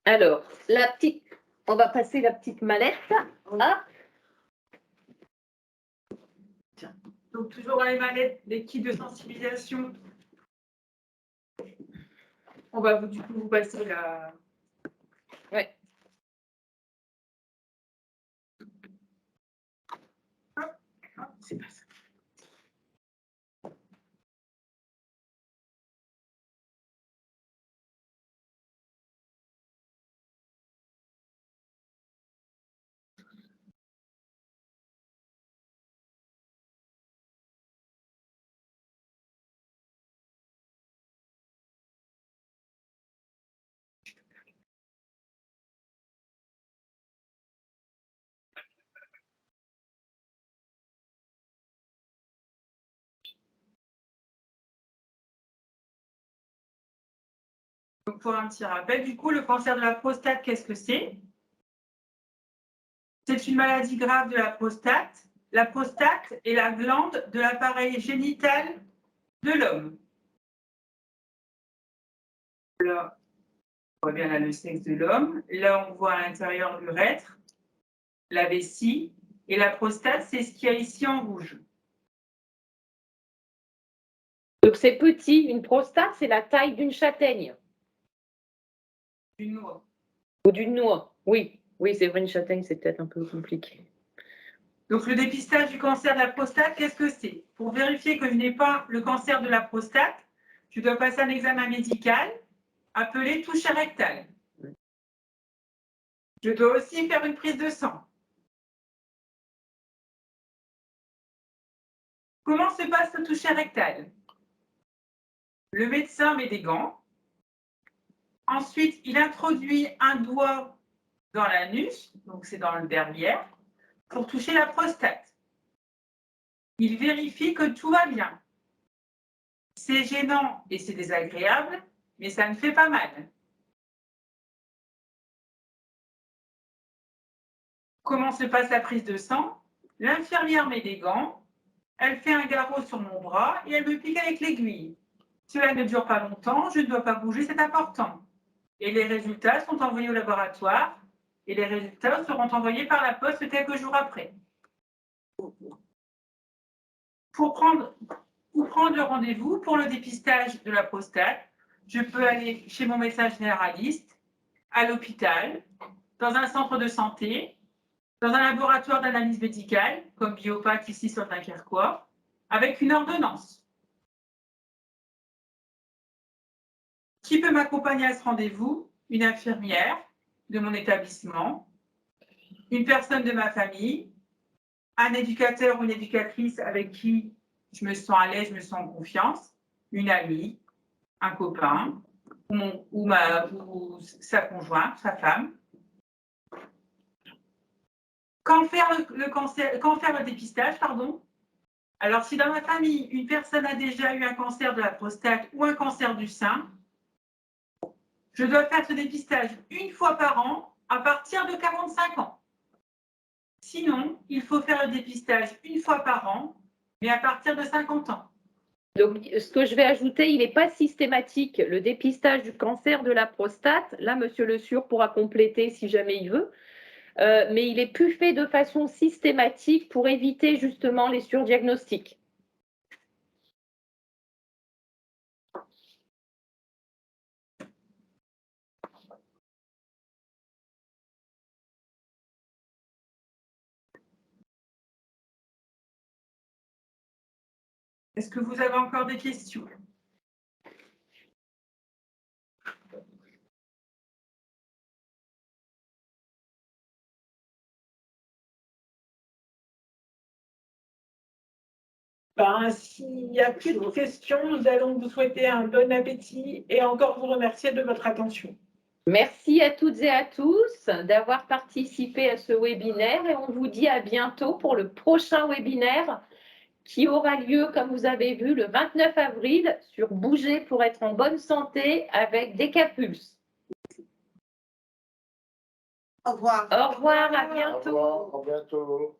Speaker 4: Alors, on va passer la petite mallette. Ah.
Speaker 6: Donc, toujours dans les mallettes, les kits de sensibilisation. On va du coup vous passer la.
Speaker 4: Ouais.
Speaker 1: c'est pas ça.
Speaker 6: Donc, pour un petit rappel, du coup, le cancer de la prostate, qu'est-ce que c'est? C'est une maladie grave de la prostate. La prostate est la glande de l'appareil génital de l'homme. Là, on voit bien là le sexe de l'homme. Là, on voit à l'intérieur l'urètre, la vessie. Et la prostate, c'est ce qu'il y a ici en rouge.
Speaker 4: Donc c'est petit. Une prostate, c'est la taille d'une châtaigne.
Speaker 6: D'une noix.
Speaker 4: Ou d'une noix. Oui, c'est vrai, une châtaigne, c'est peut-être un peu compliqué.
Speaker 6: Donc, le dépistage du cancer de la prostate, qu'est-ce que c'est? Pour vérifier que je n'ai pas le cancer de la prostate, tu dois passer un examen médical appelé toucher rectal. Je dois aussi faire une prise de sang. Comment se passe le toucher rectal? Le médecin met des gants. Ensuite, il introduit un doigt dans l'anus, donc c'est dans le derrière, pour toucher la prostate. Il vérifie que tout va bien. C'est gênant et c'est désagréable, mais ça ne fait pas mal. Comment se passe la prise de sang? L'infirmière met des gants, elle fait un garrot sur mon bras et elle me pique avec l'aiguille. Cela ne dure pas longtemps, je ne dois pas bouger, c'est important. Et les résultats sont envoyés au laboratoire et les résultats seront envoyés par la poste quelques jours après. Pour prendre le rendez-vous pour le dépistage de la prostate, je peux aller chez mon médecin généraliste, à l'hôpital, dans un centre de santé, dans un laboratoire d'analyse médicale, comme Biopac ici sur Dunkerquois, avec une ordonnance. Qui peut m'accompagner à ce rendez-vous? Une infirmière de mon établissement, une personne de ma famille, un éducateur ou une éducatrice avec qui je me sens à l'aise, je me sens en confiance, une amie, un copain, ou sa conjointe, sa femme. Quand faire le dépistage, pardon. Alors, si dans ma famille, une personne a déjà eu un cancer de la prostate ou un cancer du sein, je dois faire ce dépistage une fois par an à partir de 45 ans. Sinon, il faut faire le dépistage une fois par an, mais à partir de 50 ans.
Speaker 4: Donc, ce que je vais ajouter, il n'est pas systématique. Le dépistage du cancer de la prostate, là, Monsieur Le Sur pourra compléter si jamais il veut, mais il est plus fait de façon systématique pour éviter justement les surdiagnostics.
Speaker 6: Est-ce que vous avez encore des questions?
Speaker 1: S'il n'y a plus de questions, nous allons vous souhaiter un bon appétit et encore vous remercier de votre attention.
Speaker 4: Merci à toutes et à tous d'avoir participé à ce webinaire et on vous dit à bientôt pour le prochain webinaire qui aura lieu, comme vous avez vu, le 29 avril sur Bouger pour être en bonne santé avec Decapulse.
Speaker 3: Au revoir.
Speaker 4: Au revoir, à bientôt.
Speaker 2: Au revoir, à bientôt.